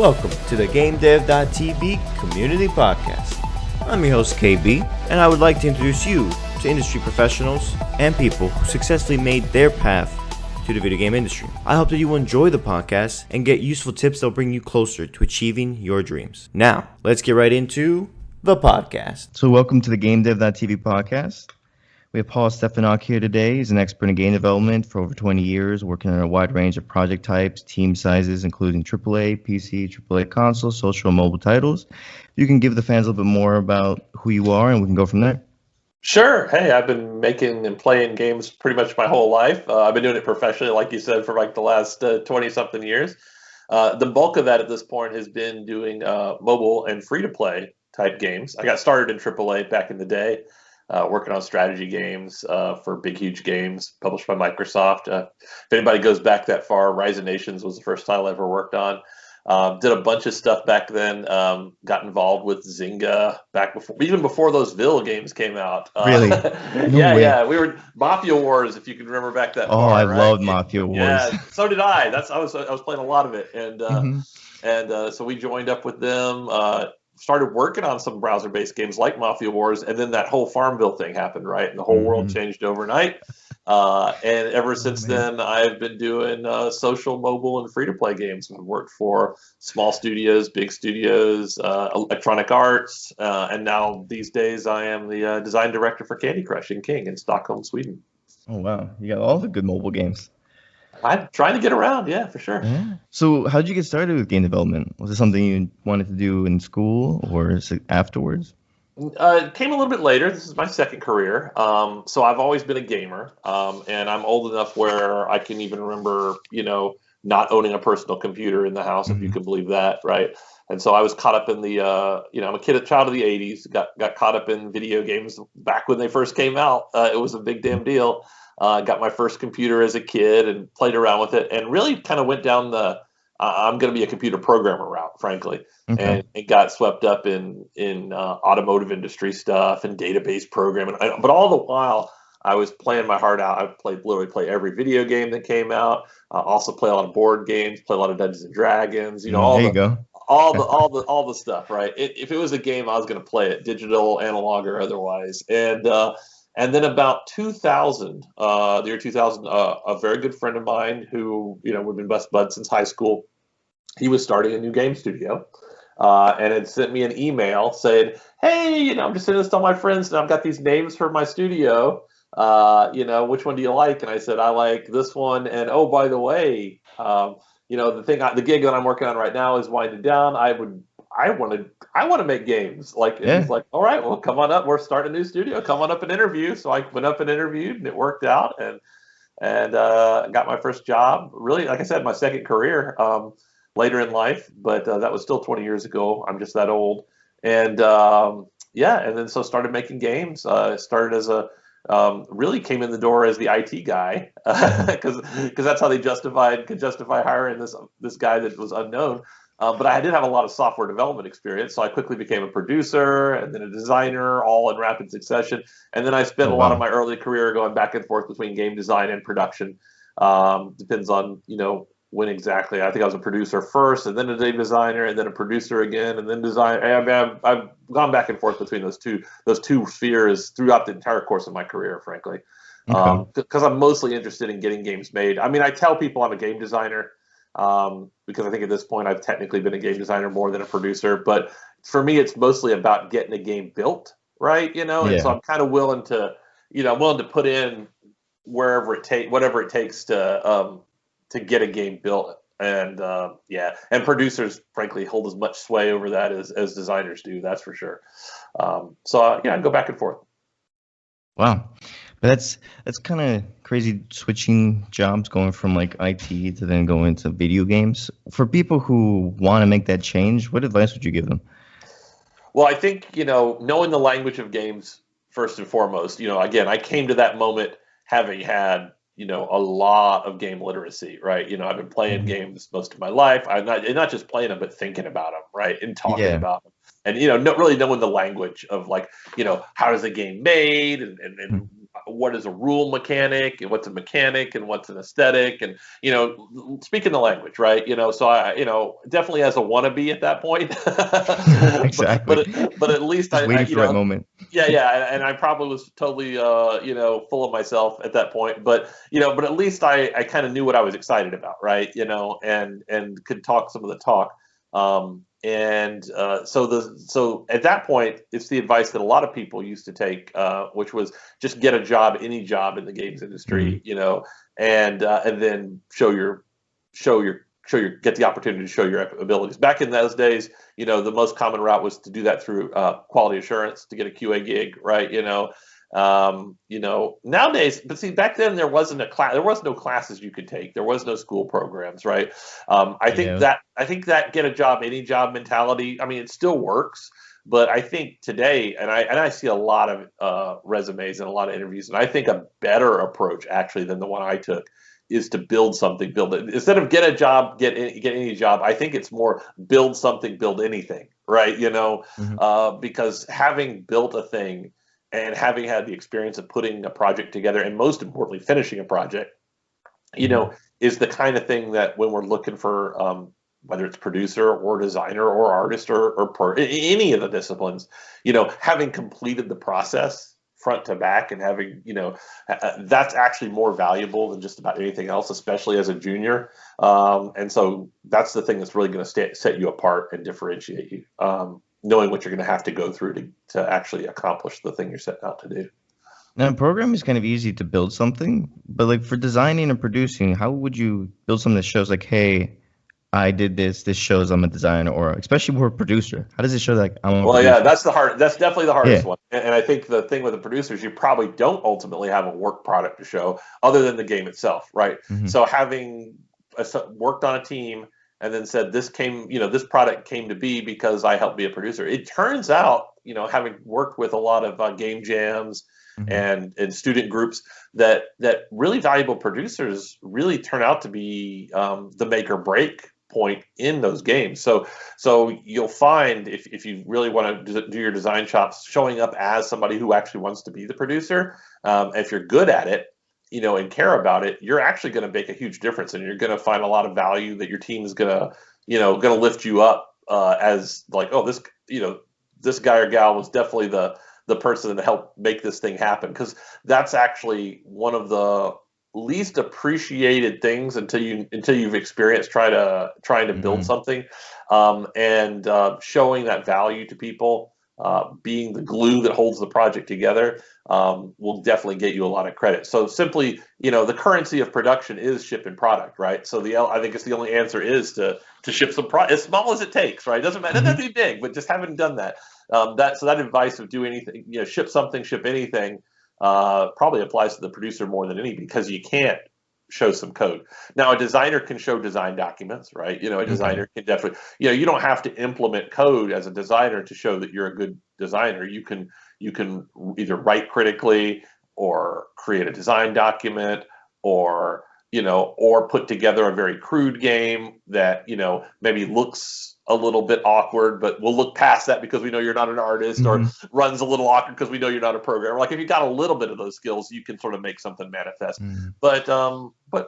Welcome to the GameDev.tv Community Podcast. I'm your host KB, and I would like to introduce you to industry professionals and people who successfully made their path to the video game industry. I hope that you will enjoy the podcast and get useful tips that will bring you closer to achieving your dreams. Now, let's get right into the podcast. So welcome to the GameDev.tv podcast. We have Paul Stephanouk here today. He's an expert in game development for over 20 years, working on a wide range of project types, team sizes, including AAA, PC, AAA console, social, and mobile titles. You can give the fans a little bit more about who you are, and we can go from there. Sure. Hey, I've been making and playing games pretty much my whole life. I've been doing it professionally, like you said, for like the last 20-something years. The bulk of that at this point has been doing mobile and free-to-play type games. I got started in AAA back in the day. Working on strategy games for big, huge games published by Microsoft. If anybody goes back that far, Rise of Nations was the first title I ever worked on. Did a bunch of stuff back then. Got involved with Zynga back before, even before those games came out. Really? Yeah. We were Mafia Wars, if you can remember back that far. I right? loved Mafia Wars. Yeah, so did I. I was playing a lot of it, and so we joined up with them. Started working on some browser-based games like Mafia Wars, and then that whole Farmville thing happened, right? And the whole world changed overnight. And ever since then, I've been doing social, mobile, and free-to-play games. I've worked for small studios, big studios, Electronic Arts, and now these days I am the design director for Candy Crush and King in Stockholm, Sweden. Oh, wow. You got all the good mobile games. I'm trying to get around, yeah, for sure. Yeah. So how did you get started with game development? Was it something you wanted to do in school or afterwards? It came a little bit later. This is my second career. So I've always been a gamer, and I'm old enough where I can even remember, not owning a personal computer in the house, if you can believe that, right? And so I was caught up in the, I'm a child of the 80s, got caught up in video games back when they first came out. It was a big damn deal. Got my first computer as a kid and played around with it, and really kind of went down the I'm going to be a computer programmer route, frankly, and it got swept up in automotive industry stuff and database programming. But all the while, I was playing my heart out. I literally play every video game that came out. Also play a lot of board games, play a lot of Dungeons and Dragons. All the stuff, right? If it was a game, I was going to play it, digital, analog, or otherwise, And then about 2000, the year 2000, a very good friend of mine who, we've been best buds since high school, he was starting a new game studio and had sent me an email saying, hey, I'm just sending this to all my friends and I've got these names for my studio. Which one do you like? And I said, I like this one. And oh, by the way, the gig that I'm working on right now is winding down. I want to make games. He's like, all right, well, come on up. We're starting a new studio. Come on up and interview. So I went up and interviewed, and it worked out, and got my first job. Really, like I said, my second career later in life, but that was still 20 years ago. I'm just that old, and and then so started making games. Started as really came in the door as the IT guy because that's how they could justify hiring this guy that was unknown. But I did have a lot of software development experience, so I quickly became a producer and then a designer, all in rapid succession. And then I spent a lot of my early career going back and forth between game design and production. Depends on, when exactly. I think I was a producer first, and then a game designer, and then a producer again, and then design. I've gone back and forth between those two spheres throughout the entire course of my career, frankly, because I'm mostly interested in getting games made. I mean, I tell people I'm a game designer. Because I think at this point I've technically been a game designer more than a producer, but for me it's mostly about getting a game built, right? And so I'm kind of willing to put in whatever it takes to get a game built, and producers frankly hold as much sway over that as designers do, that's for sure. I go back and forth. Wow. But that's kind of crazy, switching jobs, going from like IT to then going into video games. For people who want to make that change, what advice would you give them? Well, I think, knowing the language of games first and foremost, again, I came to that moment having had, a lot of game literacy, right? I've been playing games most of my life. I'm not just playing them, but thinking about them, right? And talking about them. And, not really knowing the language of how is the game made and what is a rule mechanic and what's a mechanic and what's an aesthetic, and speaking the language, right? So I definitely as a wannabe at that point. Exactly. but at least Just waiting for the right moment. Yeah, and I probably was totally full of myself at that point, but at least I kind of knew what I was excited about, right? And could talk some of the talk. So at that point, it's the advice that a lot of people used to take, which was just get a job, any job in the games industry, and then get the opportunity to show your abilities. Back in those days, the most common route was to do that through quality assurance to get a QA gig, right? Nowadays, but see, back then there wasn't there was no classes you could take. There was no school programs, right? I think that get a job, any job mentality, I mean, it still works, but I think today, and I see a lot of resumes and a lot of interviews, and I think a better approach actually than the one I took is to build something, build it. Instead of get a job, get any job, I think it's more build something, build anything, right? Because having built a thing and having had the experience of putting a project together, and most importantly, finishing a project, is the kind of thing that when we're looking for, whether it's producer or designer or artist or any of the disciplines, having completed the process front to back and having, that's actually more valuable than just about anything else, especially as a junior. And so that's the thing that's really going to set you apart and differentiate you. Knowing what you're going to have to go through to actually accomplish the thing you're setting out to do. Now, a program is kind of easy to build something, but like for designing and producing, how would you build something that shows like, hey, I did this. This shows I'm a designer, or especially for a producer. How does it show that I'm a producer? Yeah, that's definitely the hardest one. And I think the thing with the producers, you probably don't ultimately have a work product to show other than the game itself, right? Mm-hmm. So having worked on a team and then said this product came to be because I helped be a producer. It turns out, having worked with a lot of game jams and student groups, that really valuable producers really turn out to be the make or break point in those games. So you'll find if you really want to do your design chops, showing up as somebody who actually wants to be the producer, if you're good at it, and care about it, you're actually going to make a huge difference, and you're going to find a lot of value that your team is going to lift you up as like, oh, this guy or gal was definitely the person to help make this thing happen, because that's actually one of the least appreciated things until you've experienced trying to build something, and showing that value to people, being the glue that holds the project together, will definitely get you a lot of credit. So simply, the currency of production is shipping product, right? So I think it's the only answer is to ship some product, as small as it takes, right? It doesn't matter, it doesn't have to be big, but just having done that, that advice of do anything, ship something, ship anything, probably applies to the producer more than any, because you can't show some code. Now, a designer can show design documents, right? A designer can definitely, you don't have to implement code as a designer to show that you're a good designer. You can either write critically or create a design document, or put together a very crude game that, maybe looks a little bit awkward, but we'll look past that because we know you're not an artist, or runs a little awkward because we know you're not a programmer. Like if you got a little bit of those skills, you can sort of make something manifest. But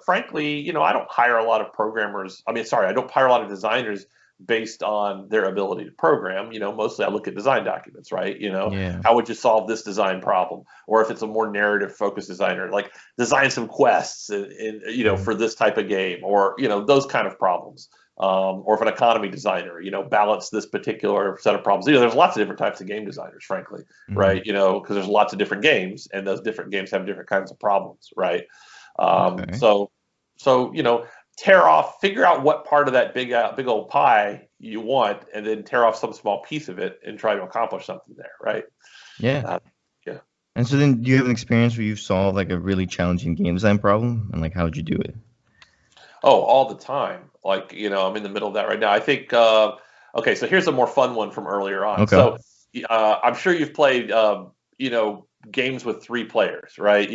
frankly, I don't hire a lot of programmers. I don't hire a lot of designers based on their ability to program. Mostly I look at design documents, right? How would you solve this design problem? Or if it's a more narrative focused designer, like design some quests for this type of game, or, those kind of problems. Or if an economy designer, balance this particular set of problems. There's lots of different types of game designers, frankly, right? Because there's lots of different games, and those different games have different kinds of problems, right? So figure out what part of that big old pie you want, and then tear off some small piece of it and try to accomplish something there, right? Yeah. And so then, do you have an experience where you've solved like a really challenging game design problem, and like how would you do it? Oh, all the time. Like, I'm in the middle of that right now. I think, okay, so here's a more fun one from earlier on. Okay. So I'm sure you've played, games with 3 players, right?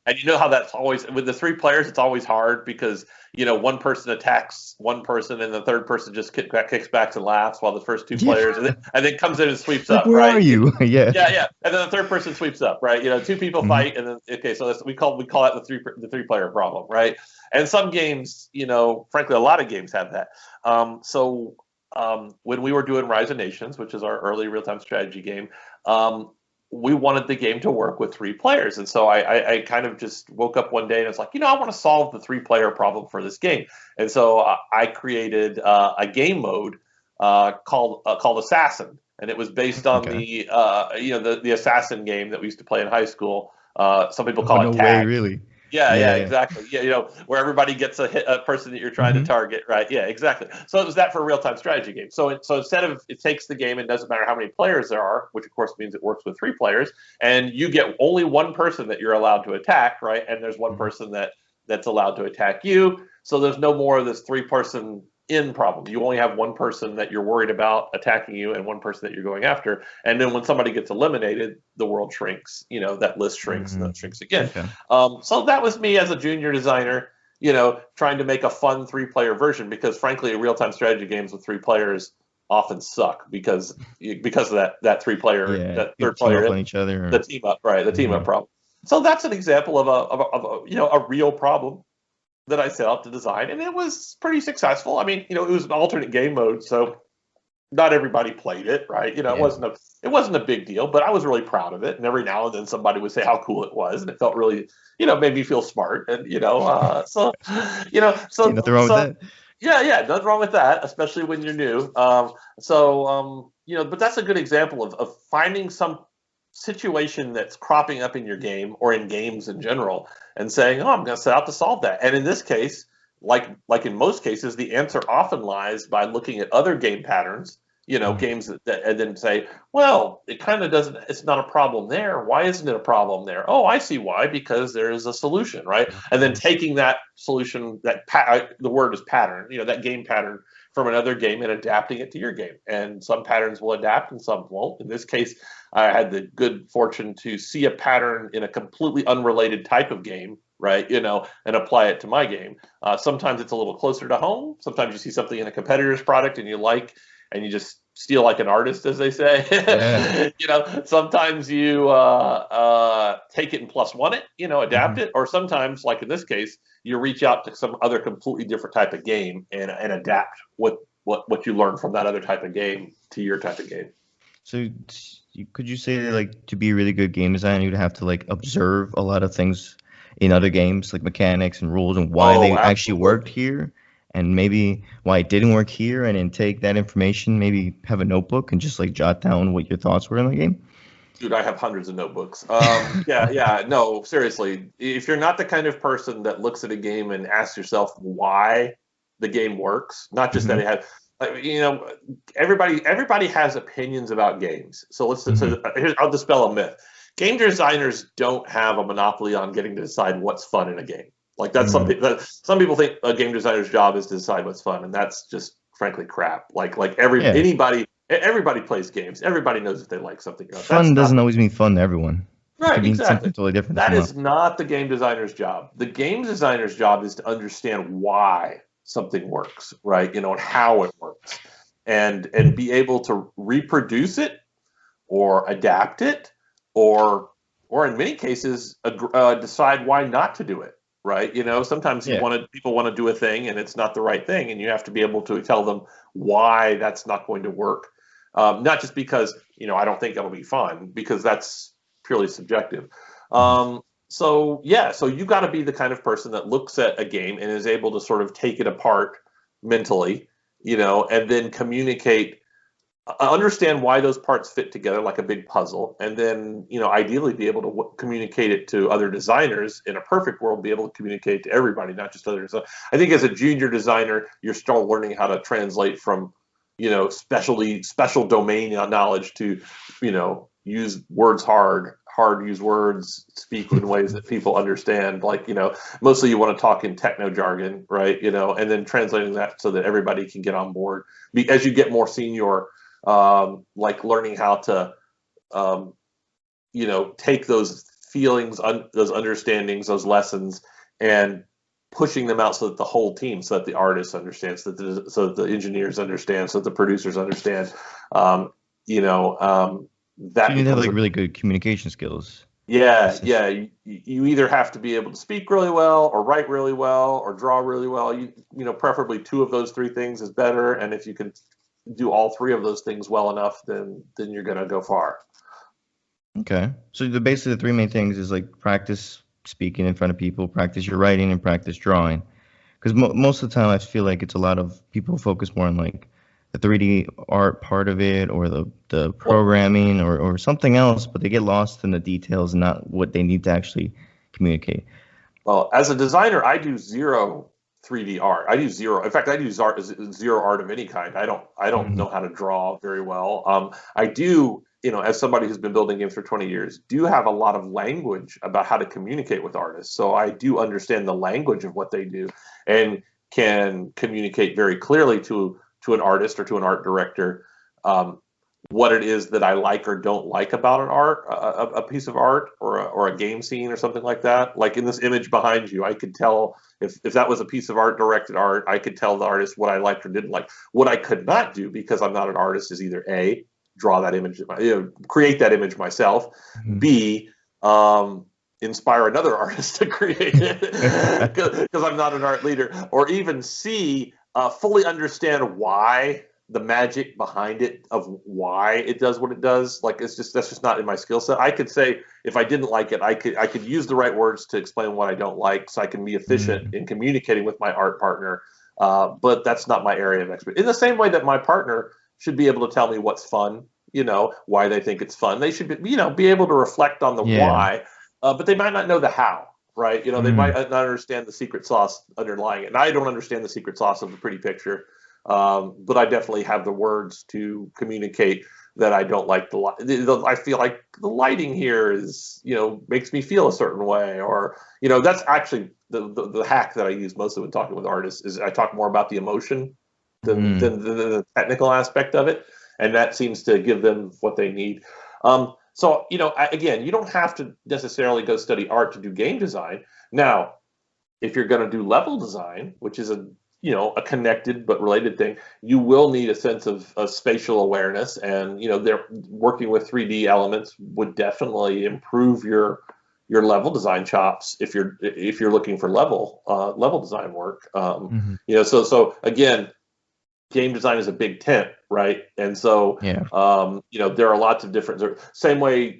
And you know how that's always with the 3 players. It's always hard because one person attacks one person, and the third person just kicks back and laughs while the first 2 Yeah. players, and then comes in and sweeps Like, up. where Right? are you? Yeah. Yeah. And then the third person sweeps up. Right? 2 people fight, and then so we call that the 3-player problem. Right? And some games, frankly, a lot of games have that. When we were doing Rise of Nations, which is our early real-time strategy game, we wanted the game to work with 3 players. And so I kind of just woke up one day and it's like, I want to solve the 3-player problem for this game. And so I created a game mode called Assassin. And it was based on the Assassin game that we used to play in high school. Some people call it Tag. Way, really. Yeah, exactly. Yeah, where everybody gets a person that you're trying to target, right? Yeah, exactly. So it was that for a real-time strategy game. So instead of it takes the game and doesn't matter how many players there are, which of course means it works with 3 players, and you get only one person that you're allowed to attack, right? And there's one person that's allowed to attack you. So there's no more of this 3-person in problem. You only have one person that you're worried about attacking you and one person that you're going after. And then when somebody gets eliminated, the world shrinks, that list shrinks and then shrinks again. Okay. So that was me as a junior designer, trying to make a fun 3-player version, because frankly, real-time strategy games with 3 players often suck because of that 3-player, that third player on each other, the team up, right? The team up problem. So that's an example of a real problem that I set out to design, and it was pretty successful. I mean, it was an alternate game mode, so not everybody played it, right? It wasn't a big deal, but I was really proud of it. And every now and then somebody would say how cool it was, and it felt really, made me feel smart. And so nothing wrong with that. Yeah, nothing wrong with that, especially when you're new. But that's a good example of finding some situation that's cropping up in your game or in games in general and saying, I'm going to set out to solve that. And in this case, like in most cases, the answer often lies by looking at other game patterns, games that and then say, well, it kind of doesn't, it's not a problem there. Why isn't it a problem there? Oh, I see why, because there is a solution, right? And then taking that solution, the word is pattern, that game pattern from another game and adapting it to your game. And some patterns will adapt and some won't. In this case, I had the good fortune to see a pattern in a completely unrelated type of game, right? And apply it to my game. Sometimes it's a little closer to home. Sometimes you see something in a competitor's product and you just steal like an artist, as they say. Yeah. Sometimes you take it and +1 it, adapt it. Or sometimes, like in this case, you reach out to some other completely different type of game and adapt what you learn from that other type of game to your type of game. So could you say that, like, to be a really good game designer, you'd have to like observe a lot of things in other games, like mechanics and rules, and why they actually worked here, and maybe why it didn't work here, and then take that information, maybe have a notebook and just like jot down what your thoughts were in the game? Dude, I have hundreds of notebooks. No, seriously. If you're not the kind of person that looks at a game and asks yourself why the game works, not just that it has, everybody has opinions about games. So I'll dispel a myth. Game designers don't have a monopoly on getting to decide what's fun in a game. Like that's some people think a game designer's job is to decide what's fun, and that's just frankly crap. Everybody plays games. Everybody knows if they like something. Fun doesn't always mean fun to everyone. Right, it means exactly. Something totally different. That is not the game designer's job. The game designer's job is to understand why something works, right? And how it works, and be able to reproduce it or adapt it, or in many cases decide why not to do it. Right, sometimes people want to do a thing and it's not the right thing, and you have to be able to tell them why that's not going to work. Not just because I don't think it'll be fun, because that's purely subjective. So you got to be the kind of person that looks at a game and is able to sort of take it apart mentally, and then communicate. Understand why those parts fit together like a big puzzle, and then ideally be able to communicate it to other designers. In a perfect world, be able to communicate to everybody, not just others. So I think as a junior designer, you're still learning how to translate from special domain knowledge to use words hard use words, speak in ways that people understand. Like mostly you want to talk in techno jargon, right? And then translating that so that everybody can get on board. As you get more senior, like learning how to take those feelings, those understandings, those lessons, and pushing them out so that the whole team, so that the artists understand, so that the engineers understand, so that the producers understand. That So you need to have becomes like really good communication skills. yeah, yeah. You either have to be able to speak really well, or write really well, or draw really well. Preferably two of those three things is better. And if you can do all three of those things well enough, then you're gonna go far. Okay. So basically the three main things is like practice speaking in front of people, practice your writing, and practice drawing. Because most of the time I feel like it's a lot of people focus more on like the 3D art part of it, or the programming, or something else, but they get lost in the details and not what they need to actually communicate. Well, as a designer, I do zero 3D art. I do zero. In fact, I do zero art of any kind. I don't know how to draw very well. I do, as somebody who's been building games for 20 years, do have a lot of language about how to communicate with artists. So I do understand the language of what they do, and can communicate very clearly to an artist or to an art director what it is that I like or don't like about a piece of art, or a game scene or something like that. Like in this image behind you, I could tell if that was a piece of art, directed art, I could tell the artist what I liked or didn't like. What I could not do, because I'm not an artist, is either A, draw that image, create that image myself, B, inspire another artist to create it, because I'm not an art leader, or even C, fully understand why, the magic behind it, of why it does what it does. Like that's just not in my skill set. I could say if I didn't like it, I could use the right words to explain what I don't like, so I can be efficient in communicating with my art partner. But that's not my area of expertise. In the same way that my partner should be able to tell me what's fun, why they think it's fun. They should be able to reflect on the why, but they might not know the how. Right? They might not understand the secret sauce underlying it, and I don't understand the secret sauce of the pretty picture. But I definitely have the words to communicate that I don't like I feel like the lighting here is, makes me feel a certain way, or, that's actually the hack that I use mostly when talking with artists, is I talk more about the emotion than the technical aspect of it. And that seems to give them what they need. So, again, you don't have to necessarily go study art to do game design. Now, if you're going to do level design, which is a connected but related thing, you will need a sense of spatial awareness, and they're working with 3D elements would definitely improve your level design chops if you're looking for level design work. So again, game design is a big tent, right? And so there are lots of different, same way,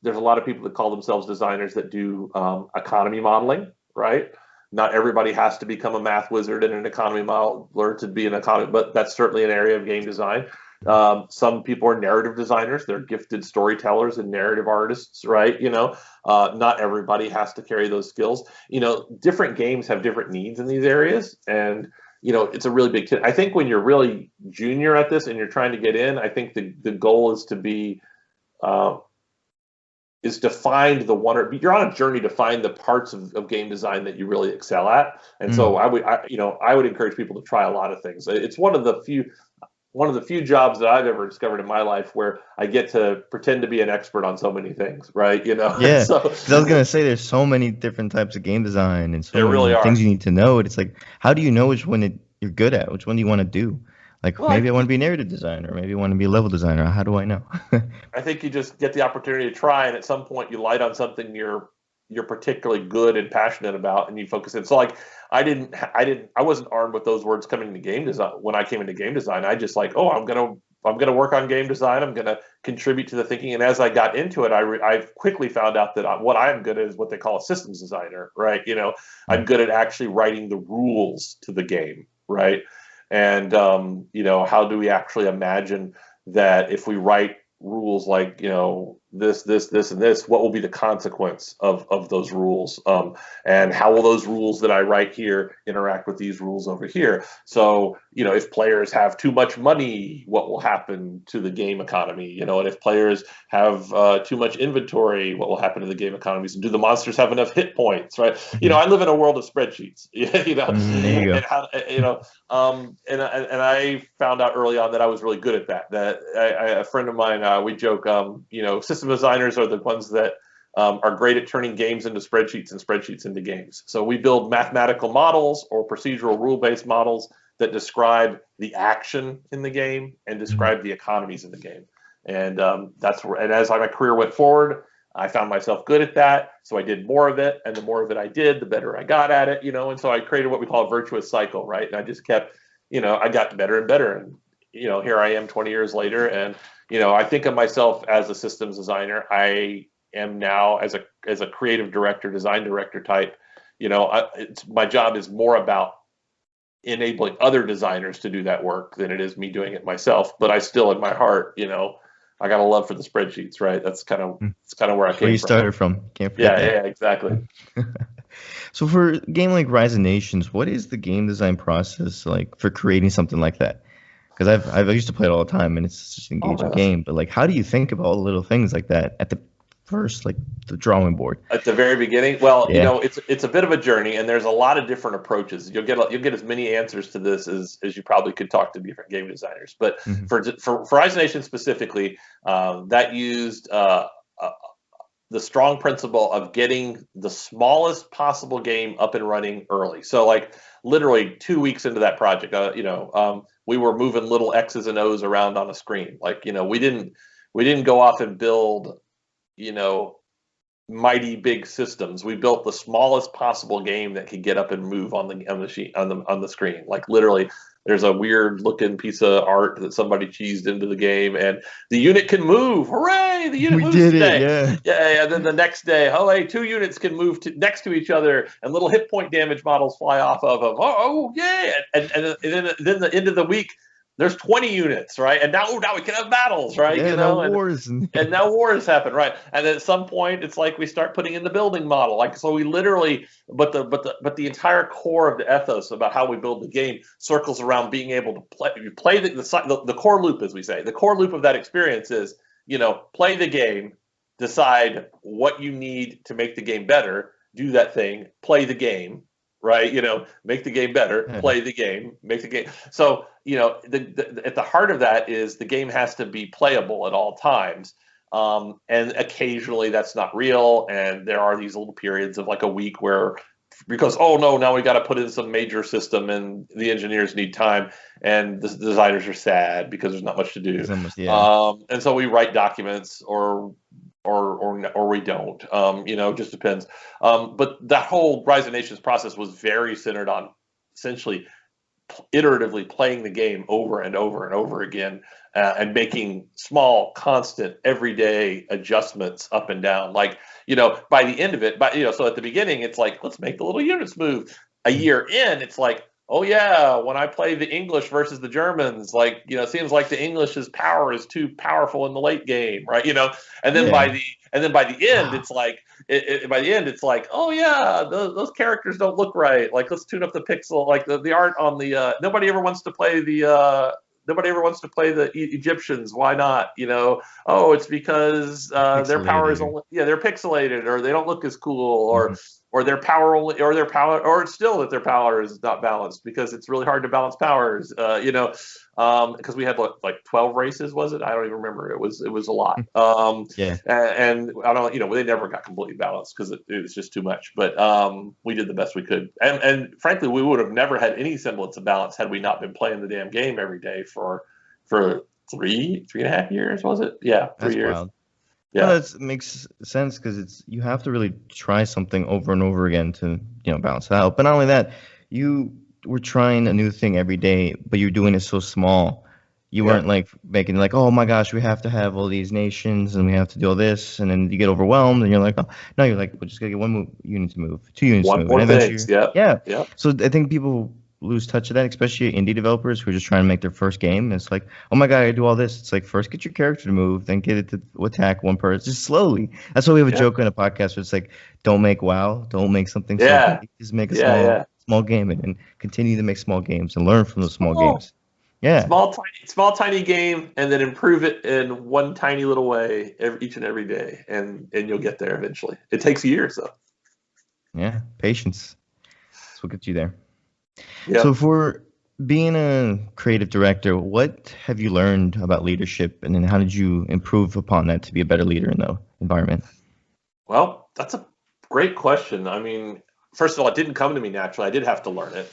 there's a lot of people that call themselves designers that do economy modeling, right? Not everybody has to become a math wizard and an economy modeler to be an economy, but that's certainly an area of game design. Some people are narrative designers; they're gifted storytellers and narrative artists, right? Not everybody has to carry those skills. Different games have different needs in these areas, and it's a really big kit. I think when you're really junior at this and you're trying to get in, I think the goal is to be is to find you're on a journey to find the parts of game design that you really excel at. And so I would encourage people to try a lot of things. It's one of the few jobs that I've ever discovered in my life where I get to pretend to be an expert on so many things, right? Yeah. So, 'cause I was gonna say there's so many different types of game design and so many things you need to know. It's like, how do you know which one you're good at? Which one do you want to do? Like, maybe I want to be a narrative designer, maybe I want to be a level designer. How do I know? I think you just get the opportunity to try, and at some point you light on something you're particularly good and passionate about, and you focus it. So like I wasn't armed with those words coming into game design. When I came into game design, I just like, I'm gonna work on game design. I'm gonna contribute to the thinking. And as I got into it, I quickly found out that what I'm good at is what they call a systems designer, right? I'm good at actually writing the rules to the game, right? And how do we actually imagine that if we write rules like this, and this, what will be the consequence of those rules, and how will those rules that I write here interact with these rules over here? So if players have too much money, what will happen to the game economy? And if players have too much inventory, what will happen to the game economies? And do the monsters have enough hit points? Right? I live in a world of spreadsheets. There you go. And I found out early on that I was really good at that. That a friend of mine, we joke, system designers are the ones that are great at turning games into spreadsheets and spreadsheets into games. So we build mathematical models or procedural rule-based models that describe the action in the game and describe the economies in the game. And that's where, and as my career went forward, I found myself good at that. So I did more of it, and the more of it I did, the better I got at it, and so I created what we call a virtuous cycle, right? And I just kept, I got better and better. And, here I am 20 years later. And, I think of myself as a systems designer. I am now as a creative director, design director type, my job is more about enabling other designers to do that work than it is me doing it myself. But I still, in my heart, I got a love for the spreadsheets, right? That's kind of where I came from. Where you started from. Can't forget that. Yeah, exactly. So for a game like Rise of Nations, what is the game design process like for creating something like that? Because I used to play it all the time, and it's just an engaging game. But like, how do you think about all the little things like that at the first, like the drawing board? At the very beginning, well, it's a bit of a journey, and there's a lot of different approaches. You'll get as many answers to this as you probably could talk to different game designers. But for Rise of Nations specifically, that used the strong principle of getting the smallest possible game up and running early. So like literally 2 weeks into that project, we were moving little X's and O's around on a screen. Like, we didn't go off and build, mighty big systems. We built the smallest possible game that could get up and move on the screen. Like literally, there's a weird looking piece of art that somebody cheesed into the game, and the unit can move. Hooray! The unit moves today. Yeah. And then the next day, hey, 2 units can move next to each other, and little hit point damage models fly off of them. Oh yeah! And then the end of the week, there's 20 units, right? And now we can have battles, right? Yeah, now wars. And now wars happen, right? And then at some point, it's like we start putting in the building model. Like, so we literally, but the entire core of the ethos about how we build the game circles around being able to play the core loop, as we say. The core loop of that experience is, play the game, decide what you need to make the game better, do that thing, play the game, right? Make the game better, play the game, make the game. So, at the heart of that is the game has to be playable at all times. And occasionally that's not real. And there are these little periods of like a week where, because, now we got to put in some major system and the engineers need time and the designers are sad because there's not much to do. And so we write documents or we don't, just depends. But that whole Rise of Nations process was very centered on essentially iteratively playing the game over and over and over again, and making small, constant, everyday adjustments up and down. Like, by the end of it, so at the beginning, it's like, let's make the little units move. A year in, it's like, oh yeah, when I play the English versus the Germans, like, it seems like the English's power is too powerful in the late game, right? And then by the end, it's like, it's like, oh yeah, those characters don't look right. Like, let's tune up the pixel, like the art on the. Nobody ever wants to play the Egyptians. Why not? Oh, it's because their power is only, they're pixelated, or they don't look as cool, or their power only, or it's still that their power is not balanced because it's really hard to balance powers. Because we had like 12 races, was it? I don't even remember. It was a lot. And I don't, they never got completely balanced because it was just too much. But we did the best we could, and frankly, we would have never had any semblance of balance had we not been playing the damn game every day for 3.5 years, was it? Yeah, 3 That's years. Wild. Yeah, well, that makes sense because you have to really try something over and over again to balance it out. But not only that, you were trying a new thing every day, but you're doing it so small. You weren't like making like, oh my gosh, we have to have all these nations and we have to do all this, and then you get overwhelmed and you're like, oh no, you're like, we're just gonna get one unit to move, 2 units to move. More things. Yeah. So I think people lose touch of that, especially indie developers who are just trying to make their first game. It's like, oh my god, I do all this. It's like, first get your character to move, then get it to attack one person, just slowly. That's why we have a joke in a podcast where it's like, don't make WoW, don't make something so big, just make a small game and continue to make small games and learn from those small games. Yeah, small tiny game, and then improve it in one tiny little way each and every day, and you'll get there eventually. It takes years though. Yeah, patience. That's what gets you there. Yep. So for being a creative director, what have you learned about leadership, and then how did you improve upon that to be a better leader in the environment? Well, that's a great question. I mean, first of all, it didn't come to me naturally. I did have to learn it.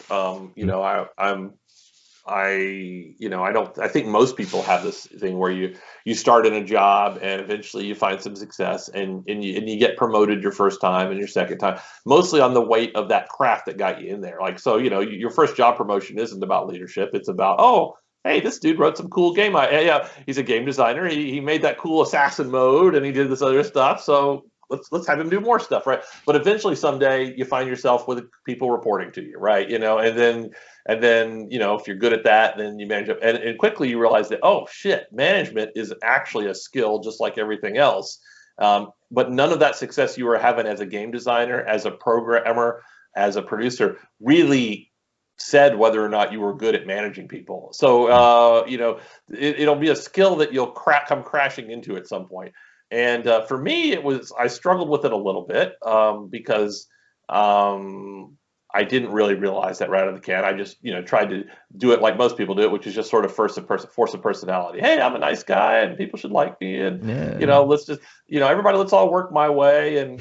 I think most people have this thing where you start in a job and eventually you find some success and you get promoted your first time and your second time, mostly on the weight of that craft that got you in there. Like, so, your first job promotion isn't about leadership. It's about, oh, hey, this dude wrote some cool game. Yeah, he's a game designer. He made that cool assassin mode and he did this other stuff. So let's have him do more stuff, right? But eventually someday you find yourself with people reporting to you, right? And then if you're good at that, then you manage it, and quickly you realize that, oh shit, management is actually a skill just like everything else. But none of that success you were having as a game designer, as a programmer, as a producer really said whether or not you were good at managing people. So it'll be a skill that you'll come crashing into at some point. And for me, I struggled with it a little bit because I didn't really realize that right out of the can. I just tried to do it like most people do it, which is just sort of force of personality. Hey, I'm a nice guy, and people should like me, and let's just everybody, let's all work my way, and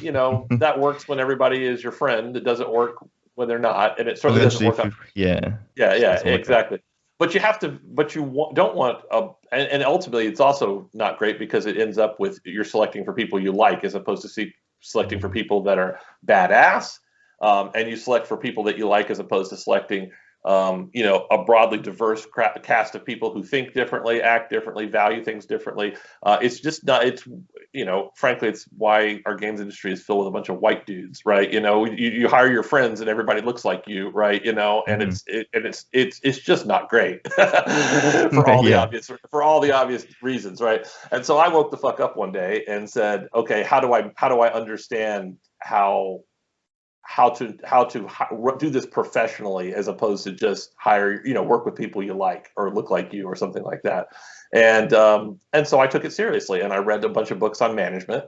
that works when everybody is your friend. It doesn't work when they're not, and it certainly doesn't work. Yeah, exactly. But you have to, don't want and ultimately it's also not great because it ends up with you're selecting for people you like as opposed to selecting for people that are badass, and you select for people that you like as opposed to selecting a broadly diverse cast of people who think differently, act differently, value things differently. It's just not. It's frankly, it's why our games industry is filled with a bunch of white dudes, right? You hire your friends and everybody looks like you, right? And it's just not great for all the obvious reasons, right? And so I woke the fuck up one day and said, okay, how do I understand how to do this professionally as opposed to just hire, work with people you like or look like you or something like that. And so I took it seriously and I read a bunch of books on management,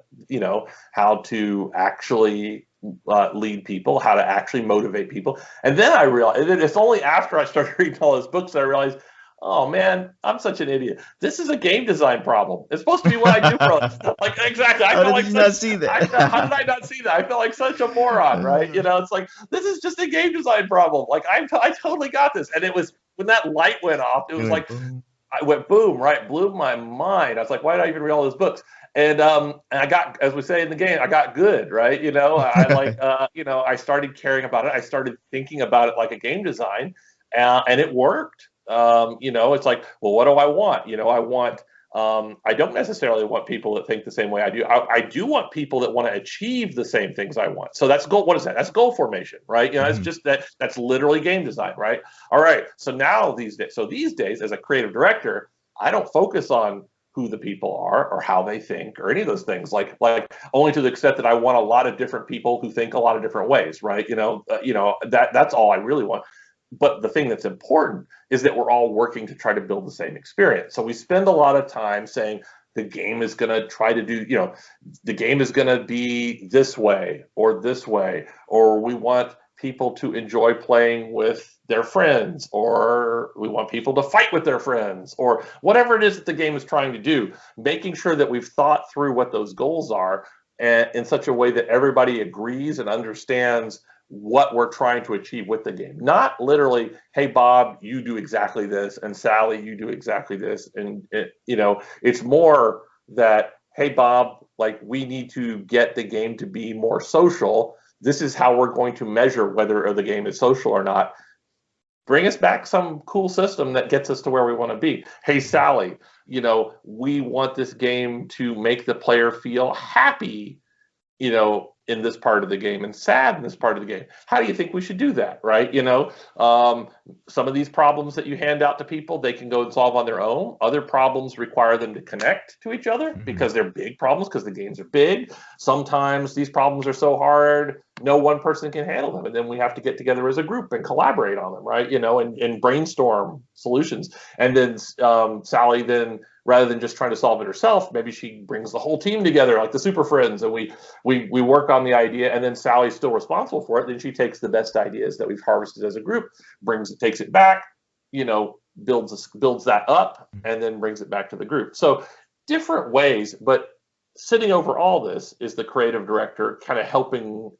how to actually lead people, how to actually motivate people. And then I realized, it's only after I started reading all those books that I realized, oh man, I'm such an idiot. This is a game design problem. It's supposed to be what I do for like exactly. How did you not see that? How did I not see that? I felt like such a moron, right? It's like, this is just a game design problem. Like I totally got this. And it was when that light went off, it was like boom. I went boom, right? Blew my mind. I was like, why did I even read all those books? And I got, as we say in the game, I got good, right? I started caring about it. I started thinking about it like a game design, and it worked. It's like, well, what do I want? I don't necessarily want people that think the same way I do. I do want people that want to achieve the same things I want. So that's goal. What is that? That's goal formation, right? It's just that's literally game design, right? All right. So now these days, as a creative director, I don't focus on who the people are or how they think or any of those things, like only to the extent that I want a lot of different people who think a lot of different ways, right? That's all I really want. But the thing that's important is that we're all working to try to build the same experience. So we spend a lot of time saying the game is going to try to do, the game is going to be this way, or we want people to enjoy playing with their friends, or we want people to fight with their friends, or whatever it is that the game is trying to do, making sure that we've thought through what those goals are in such a way that everybody agrees and understands what we're trying to achieve with the game. Not literally, hey, Bob, you do exactly this, and Sally, you do exactly this. And, it's more that, hey, Bob, like, we need to get the game to be more social. This is how we're going to measure whether the game is social or not. Bring us back some cool system that gets us to where we want to be. Hey, Sally, we want this game to make the player feel happy, in this part of the game and sad in this part of the game. How do you think we should do that, right? Some of these problems that you hand out to people, they can go and solve on their own. Other problems require them to connect to each other because they're big problems, because the games are big. Sometimes these problems are so hard, no one person can handle them. And then we have to get together as a group and collaborate on them, right? And brainstorm solutions. And then Sally then, rather than just trying to solve it herself, maybe she brings the whole team together, like the Super Friends, and we work on the idea, and then Sally's still responsible for it. Then she takes the best ideas that we've harvested as a group, takes it back, builds that up, and then brings it back to the group. So different ways, but sitting over all this is the creative director, kind of helping,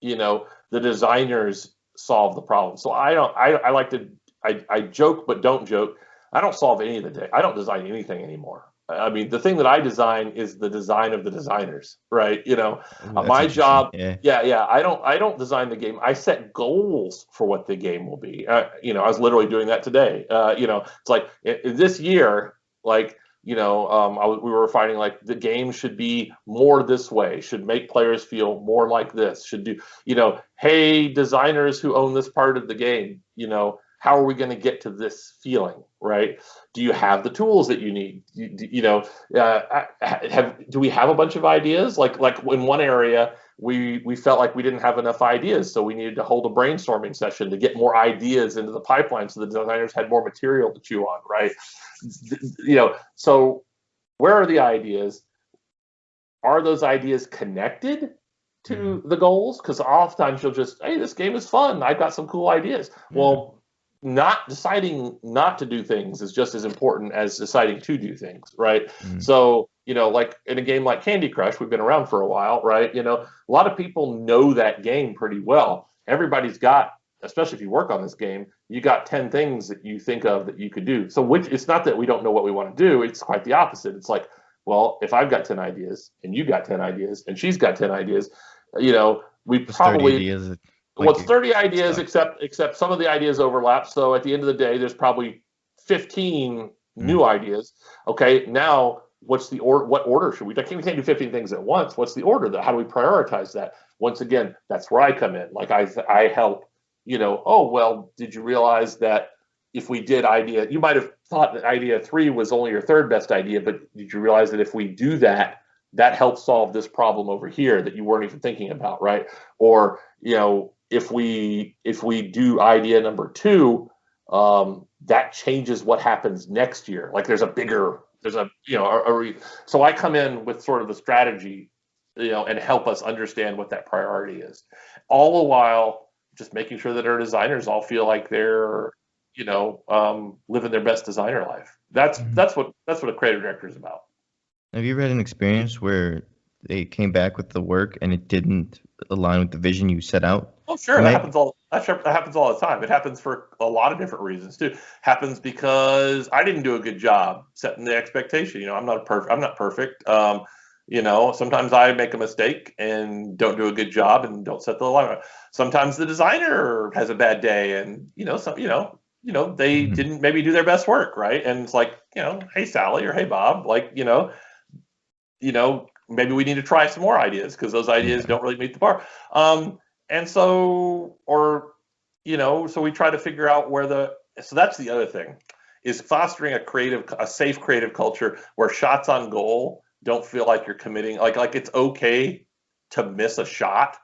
the designers solve the problem. So I like to, I joke but don't joke. I don't solve any of the day. I don't design anything anymore. I mean, the thing that I design is the design of the designers, right? Ooh, that's My interesting. job, Yeah. yeah. I don't design the game. I set goals for what the game will be. I was literally doing that today. It's like this year, like, we were finding like the game should be more this way, should make players feel more like this, should do, hey, designers who own this part of the game, how are we going to get to this feeling, right? Do you have the tools that you need? Do we have a bunch of ideas? Like in one area, we felt like we didn't have enough ideas, so we needed to hold a brainstorming session to get more ideas into the pipeline, so the designers had more material to chew on, right? So where are the ideas? Are those ideas connected to the goals? Because oftentimes you'll just, hey, this game is fun, I've got some cool ideas. Well, not deciding not to do things is just as important as deciding to do things, right? So, like in a game like Candy Crush, we've been around for a while, right? A lot of people know that game pretty well. Everybody's got, especially if you work on this game, you got 10 things that you think of that you could do. So it's not that we don't know what we want to do, it's quite the opposite. It's like, well, if I've got 10 ideas and you got 10 ideas and she's got 10 ideas, we probably, it's 30 ideas, except some of the ideas overlap. So at the end of the day, there's probably 15 new ideas. Okay, now what's the order? What order should we? We can't do 15 things at once. What's the order? How do we prioritize that? Once again, that's where I come in. Like I help. Oh well, did you realize that if we did idea, you might have thought that idea 3 was only your third best idea, but did you realize that if we do that, that helps solve this problem over here that you weren't even thinking about, right? Or if we do idea number 2, that changes what happens next year. Like so I come in with sort of the strategy, and help us understand what that priority is, all the while just making sure that our designers all feel like they're, living their best designer life. That's what a creative director is about. Have you ever had an experience where they came back with the work and it didn't align with the vision you set out? Oh, sure, that happens all the time. It happens for a lot of different reasons too. Happens because I didn't do a good job setting the expectation. I'm not perfect. Sometimes I make a mistake and don't do a good job and don't set the line. Sometimes the designer has a bad day and they didn't maybe do their best work, right? And it's like, hey Sally or hey Bob, like, maybe we need to try some more ideas because those ideas don't really meet the bar. So we try to figure out so that's the other thing, is fostering a safe creative culture where shots on goal don't feel like you're committing, like it's okay to miss a shot.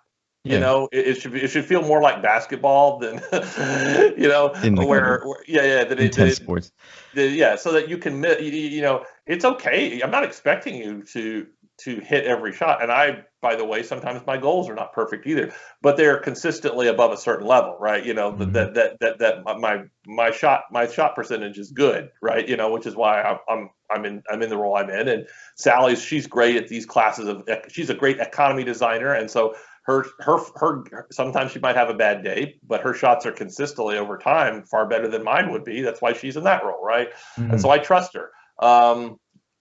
It should feel more like basketball than intense sports. So that you can, it's okay. I'm not expecting you to hit every shot. And by the way, sometimes my goals are not perfect either, but they're consistently above a certain level, right? That my shot percentage is good, right? Which is why I'm in the role I'm in. And she's great at these classes she's a great economy designer, and so her sometimes she might have a bad day, but her shots are consistently over time far better than mine would be. That's why she's in that role, right? And so I trust her.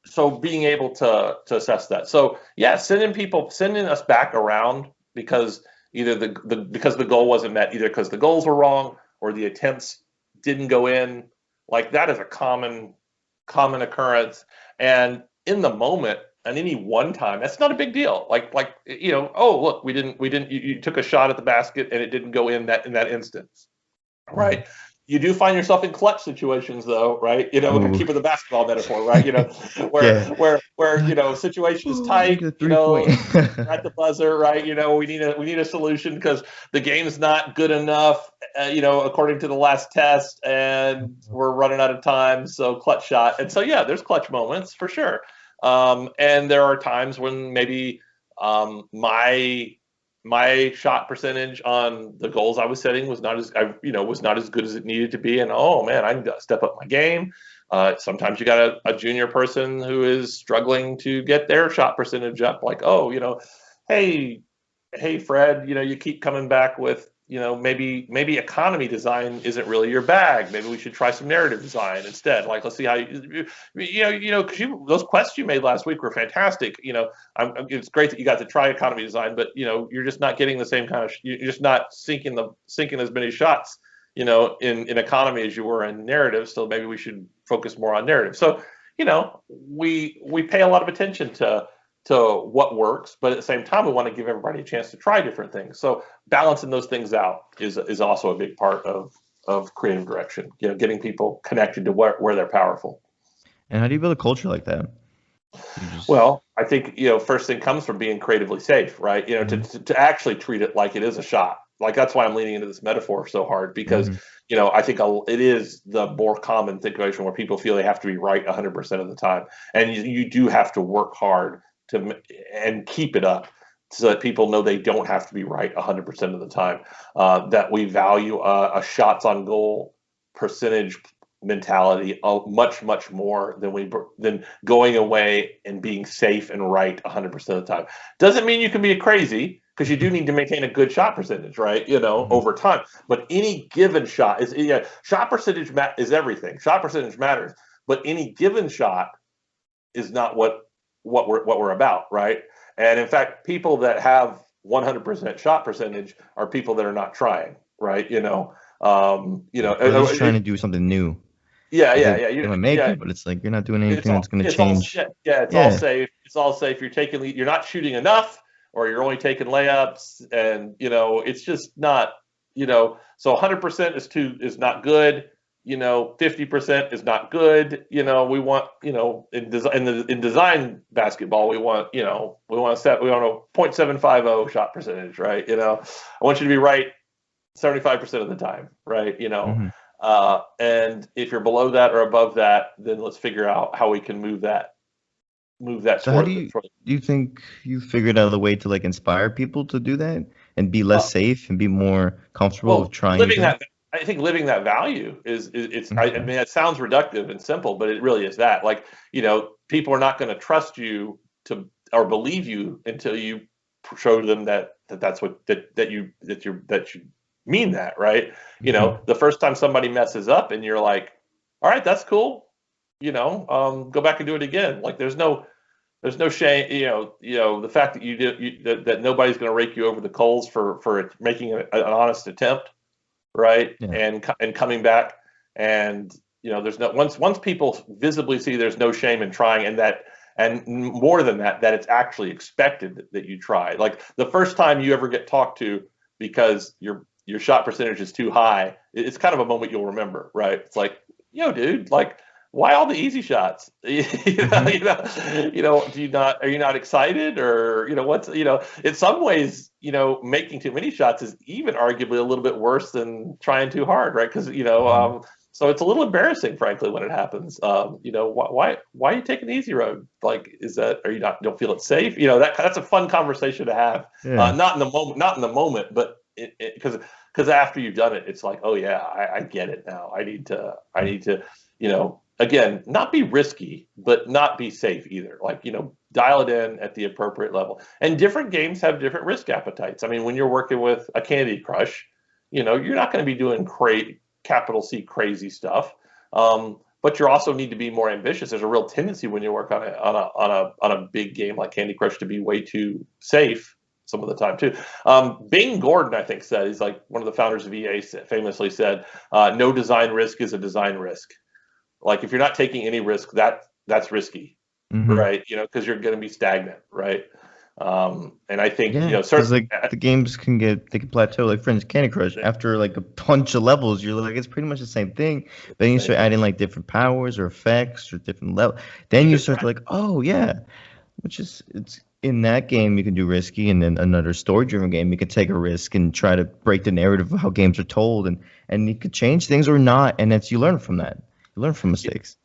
So being able to assess that. So yeah, sending us back around because either because the goal wasn't met, either because the goals were wrong or the attempts didn't go in, like that is a common occurrence. And in the moment, at any one time, that's not a big deal. Oh look, we didn't. You took a shot at the basket and it didn't go in that instance, right? You do find yourself in clutch situations, though, right? Keeping the basketball metaphor, right? Where situation is tight, at the buzzer, right? We need a solution because the game's not good enough, according to the last test, and we're running out of time. So clutch shot, and so yeah, there's clutch moments for sure. And there are times when maybe my shot percentage on the goals I was setting was not as good as it needed to be, and oh man, I need to step up my game. Sometimes you got a junior person who is struggling to get their shot percentage up. Like, oh, hey, Fred, you keep coming back with, maybe economy design isn't really your bag. Maybe we should try some narrative design instead. Like, let's see how because those quests you made last week were fantastic. It's great that you got to try economy design, but you're just not getting the same kind of, you're just not sinking as many shots, in economy as you were in narrative. So maybe we should focus more on narrative. So, we pay a lot of attention to what works, but at the same time, we want to give everybody a chance to try different things. So balancing those things out is also a big part of creative direction. Getting people connected to where they're powerful. And how do you build a culture like that? Well, I think first thing comes from being creatively safe, right? To actually treat it like it is a shot. Like, that's why I'm leaning into this metaphor so hard, because I think it is the more common situation where people feel they have to be right 100% of the time, and you do have to work hard and keep it up so that people know they don't have to be right 100% of the time. That we value a shots on goal percentage mentality much, much more than going away and being safe and right 100% of the time. Doesn't mean you can be crazy, because you do need to maintain a good shot percentage, right? Over time. But any given shot shot percentage is everything. Shot percentage matters, but any given shot is not what we're about, right? And in fact, people that have 100% shot percentage are people that are not trying, right? They're just trying to do something new. Yeah. You might make it, but it's like you're not doing anything that's going to change. It's all safe. It's all safe. You're not shooting enough, or you're only taking layups, and it's just not. So 100% is not good. 50% is not good. We want, in design basketball, we want a 0.750 shot percentage, right? I want you to be right 75% of the time, right? And if you're below that or above that, then let's figure out how we can move that. So how do you think you figured out a way to inspire people to do that and be less safe and be more comfortable with trying? I think living that value is I mean, it sounds reductive and simple, but it really is that. Like, people are not going to trust you or believe you until you show them that you mean that, right? The first time somebody messes up and you're like, all right, that's cool. Go back and do it again. Like, there's no shame. The fact that that nobody's going to rake you over the coals for making an honest attempt, right? Yeah. And coming back, and there's no once people visibly see there's no shame in trying, and more than that it's actually expected that you try. Like, the first time you ever get talked to because your shot percentage is too high, it's kind of a moment you'll remember, right? It's like, dude, like, why all the easy shots? Do you not, are you not excited, or in some ways, making too many shots is even arguably a little bit worse than trying too hard, right? Because so it's a little embarrassing, frankly, when it happens. Why are you taking the easy road? Like, don't feel it's safe? That's a fun conversation to have. Yeah. Not in the moment, but because after you've done it, it's like, oh yeah, I get it now. I need to again, not be risky, but not be safe either. Like, dial it in at the appropriate level. And different games have different risk appetites. I mean, when you're working with a Candy Crush, you're not going to be doing capital C crazy stuff. But you also need to be more ambitious. There's a real tendency when you work on a big game like Candy Crush to be way too safe some of the time too. Bing Gordon, I think, said, he's like one of the founders of EA, famously said, no design risk is a design risk. Like, if you're not taking any risk, that's risky, right? Because you're going to be stagnant, right? And I think, certainly, the games can plateau. Like, for instance, Candy Crush, after a bunch of levels, you're like, it's pretty much the same thing. Then you start adding different powers or effects or different levels. Then you start oh yeah, it's in that game you can do risky, and then another story-driven game you can take a risk and try to break the narrative of how games are told, and you could change things or not, and you learn from that. Learn from mistakes.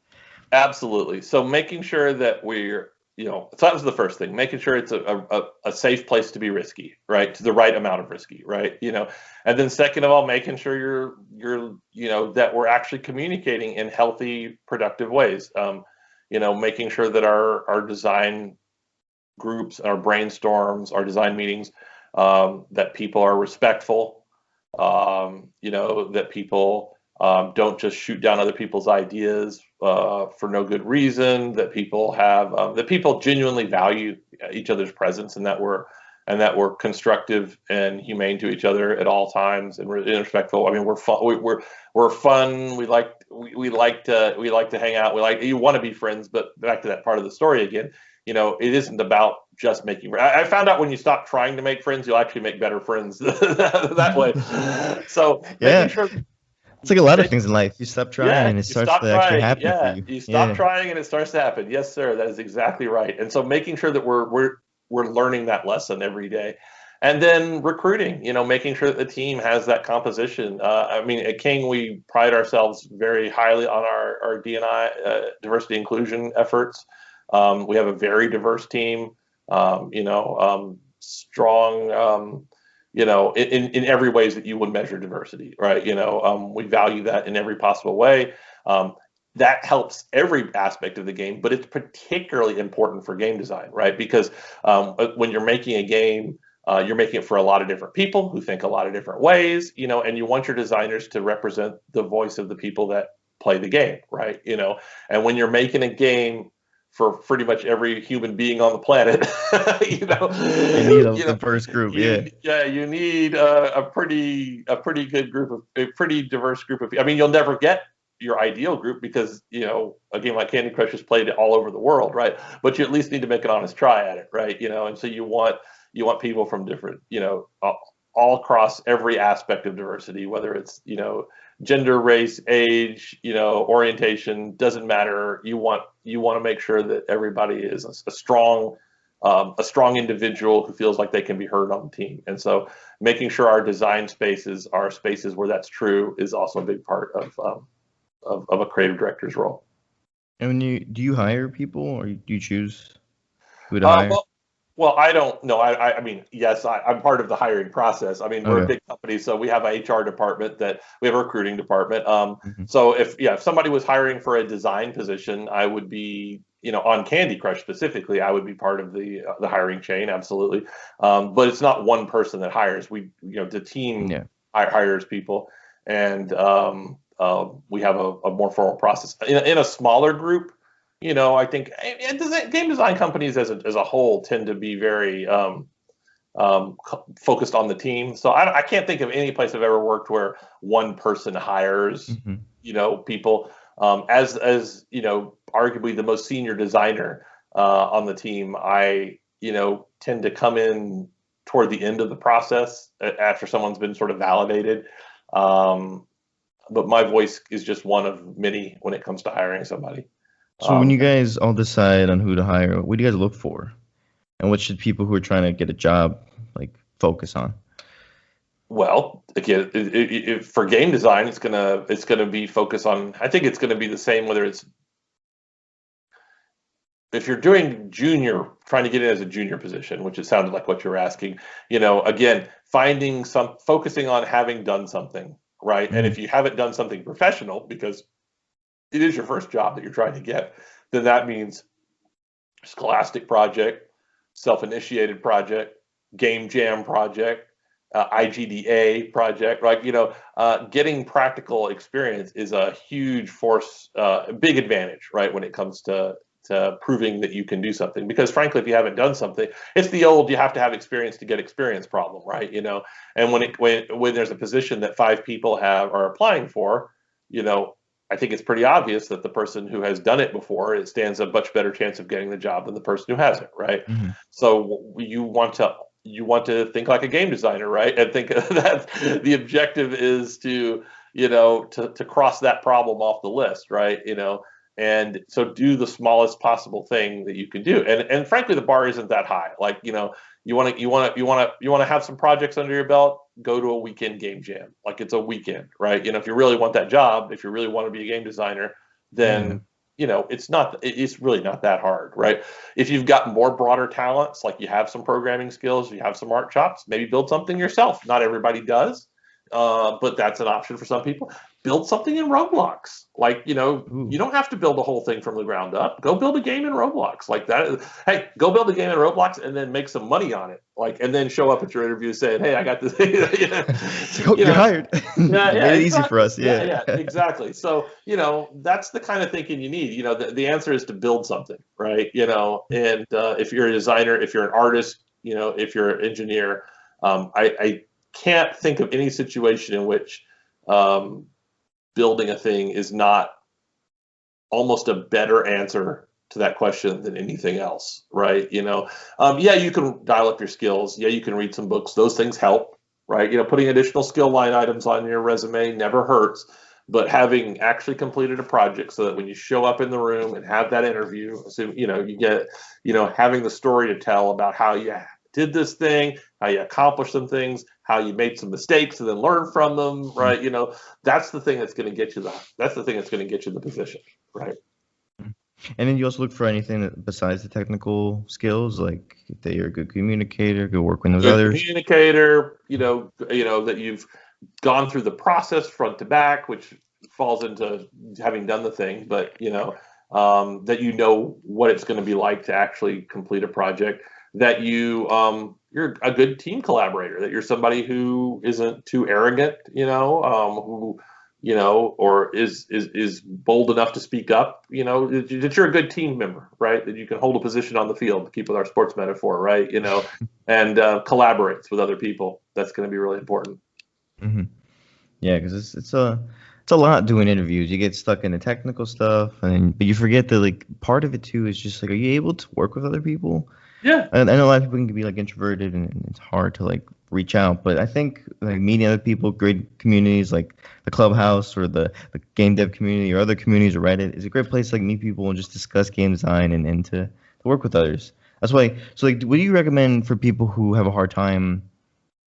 Absolutely. So making sure that we're so that was the first thing, making sure it's a safe place to be risky, right? To the right amount of risky, right? And then second of all, making sure that we're actually communicating in healthy, productive ways. Making sure that our design groups, our brainstorms, our design meetings, that people are respectful, that people don't just shoot down other people's ideas for no good reason, that people genuinely value each other's presence, and that we're constructive and humane to each other at all times, and respectful. I mean, we're fun. We're fun. We like to hang out. You want to be friends, but back to that part of the story again. It isn't about just making. I found out when you stop trying to make friends, you'll actually make better friends that way. So Yeah. making sure. It's like a lot of things in life. You stop trying and it you starts stop to actually trying. happen for Yeah, you. you stop trying and it starts to happen. Yes, sir. That is exactly right. And so making sure that we're learning that lesson every day. And then recruiting, making sure that the team has that composition. I mean, at King, we pride ourselves very highly on our D&I, diversity inclusion efforts. We have a very diverse team, strong, in every ways that you would measure diversity, right? We value that in every possible way. That helps every aspect of the game, but it's particularly important for game design, right? Because when you're making a game, you're making it for a lot of different people who think a lot of different ways, and you want your designers to represent the voice of the people that play the game, right? And when you're making a game for pretty much every human being on the planet, You need a diverse group, you need a pretty good group a pretty diverse group of people. I mean, you'll never get your ideal group because a game like Candy Crush is played all over the world, right? But you at least need to make an honest try at it, right? And so you want people from different, all across every aspect of diversity, whether it's gender, race, age, orientation, doesn't matter. You want to make sure that everybody is a strong individual who feels like they can be heard on the team. And so making sure our design spaces are spaces where that's true is also a big part of a creative director's role. And do you hire people, or do you choose who to hire? Well, I don't know. I mean, yes, I'm part of the hiring process. I mean, we're a big company, so we have a HR department, we have a recruiting department. So if somebody was hiring for a design position, I would be, on Candy Crush specifically, I would be part of the hiring chain, absolutely. But it's not one person that hires. The team hires people, and we have a more formal process. In a smaller group, I think game design companies as a whole tend to be very focused on the team. So I can't think of any place I've ever worked where one person hires, people. As arguably the most senior designer on the team, I tend to come in toward the end of the process after someone's been sort of validated. But my voice is just one of many when it comes to hiring somebody. So when you guys all decide on who to hire, what do you guys look for? And what should people who are trying to get a job focus on? Well, again, for game design, it's gonna be focused on. I think it's gonna be the same whether it's if you're doing trying to get in as a junior position, which it sounded like what you were asking. Again, focusing on having done something, right? And if you haven't done something professional, because it is your first job that you're trying to get, then that means scholastic project, self-initiated project, game jam project, IGDA project, right? Getting practical experience is a huge force, big advantage, right? When it comes to proving that you can do something, because frankly, if you haven't done something, it's the old, you have to have experience to get experience problem, right? And when there's a position that 5 people are applying for, I think it's pretty obvious that the person who has done it before, it stands a much better chance of getting the job than the person who hasn't, right? So you want to think like a game designer, right? And think that the objective is to cross that problem off the list, right? And so do the smallest possible thing that you can do. And frankly, the bar isn't that high. You want to have some projects under your belt, go to a weekend game jam. It's a weekend, right? If you really want that job, if you really want to be a game designer, then it's really not that hard, right? If you've got more broader talents, like you have some programming skills, you have some art chops, maybe build something yourself. Not everybody does, but that's an option for some people. Build something in Roblox. Like, you Ooh. don't have to build a whole thing from the ground up. Go build a game in Roblox like that. Hey, go build a game in Roblox and then make some money on it. Like, and then show up at your interview saying, "Hey, I got this." You're hired. Yeah, You yeah, made it easy for exactly. us. Yeah, Yeah. yeah, exactly. So, that's the kind of thinking you need. The answer is to build something, right? And if you're a designer, if you're an artist, if you're an engineer, I can't think of any situation in which building a thing is not almost a better answer to that question than anything else, right? Yeah, you can dial up your skills. Yeah, you can read some books. Those things help, right? Putting additional skill line items on your resume never hurts, but having actually completed a project so that when you show up in the room and have that interview, assume, you get, having the story to tell about how you did this thing, how you accomplished some things, how you made some mistakes and then learn from them, right? That's the thing that's going to get you the position, right? And then you also look for anything besides the technical skills, like that you're a good communicator, good working with Good others. communicator, that you've gone through the process front to back, which falls into having done the thing, but that what it's going to be like to actually complete a project, that you're a good team collaborator, that you're somebody who isn't too arrogant, who or is bold enough to speak up, that you're a good team member, right? That you can hold a position on the field, to keep with our sports metaphor, right? And collaborates with other people. That's going to be really important. Hmm. Yeah, because it's a lot doing interviews. You get stuck in the technical stuff, but you forget that like part of it too is just like, are you able to work with other people? Yeah. I know a lot of people can be like introverted and it's hard to like reach out, but I think like meeting other people, great communities like the Clubhouse or the game dev community or other communities or Reddit is a great place to like meet people and just discuss game design and to work with others. That's why. So like, what do you recommend for people who have a hard time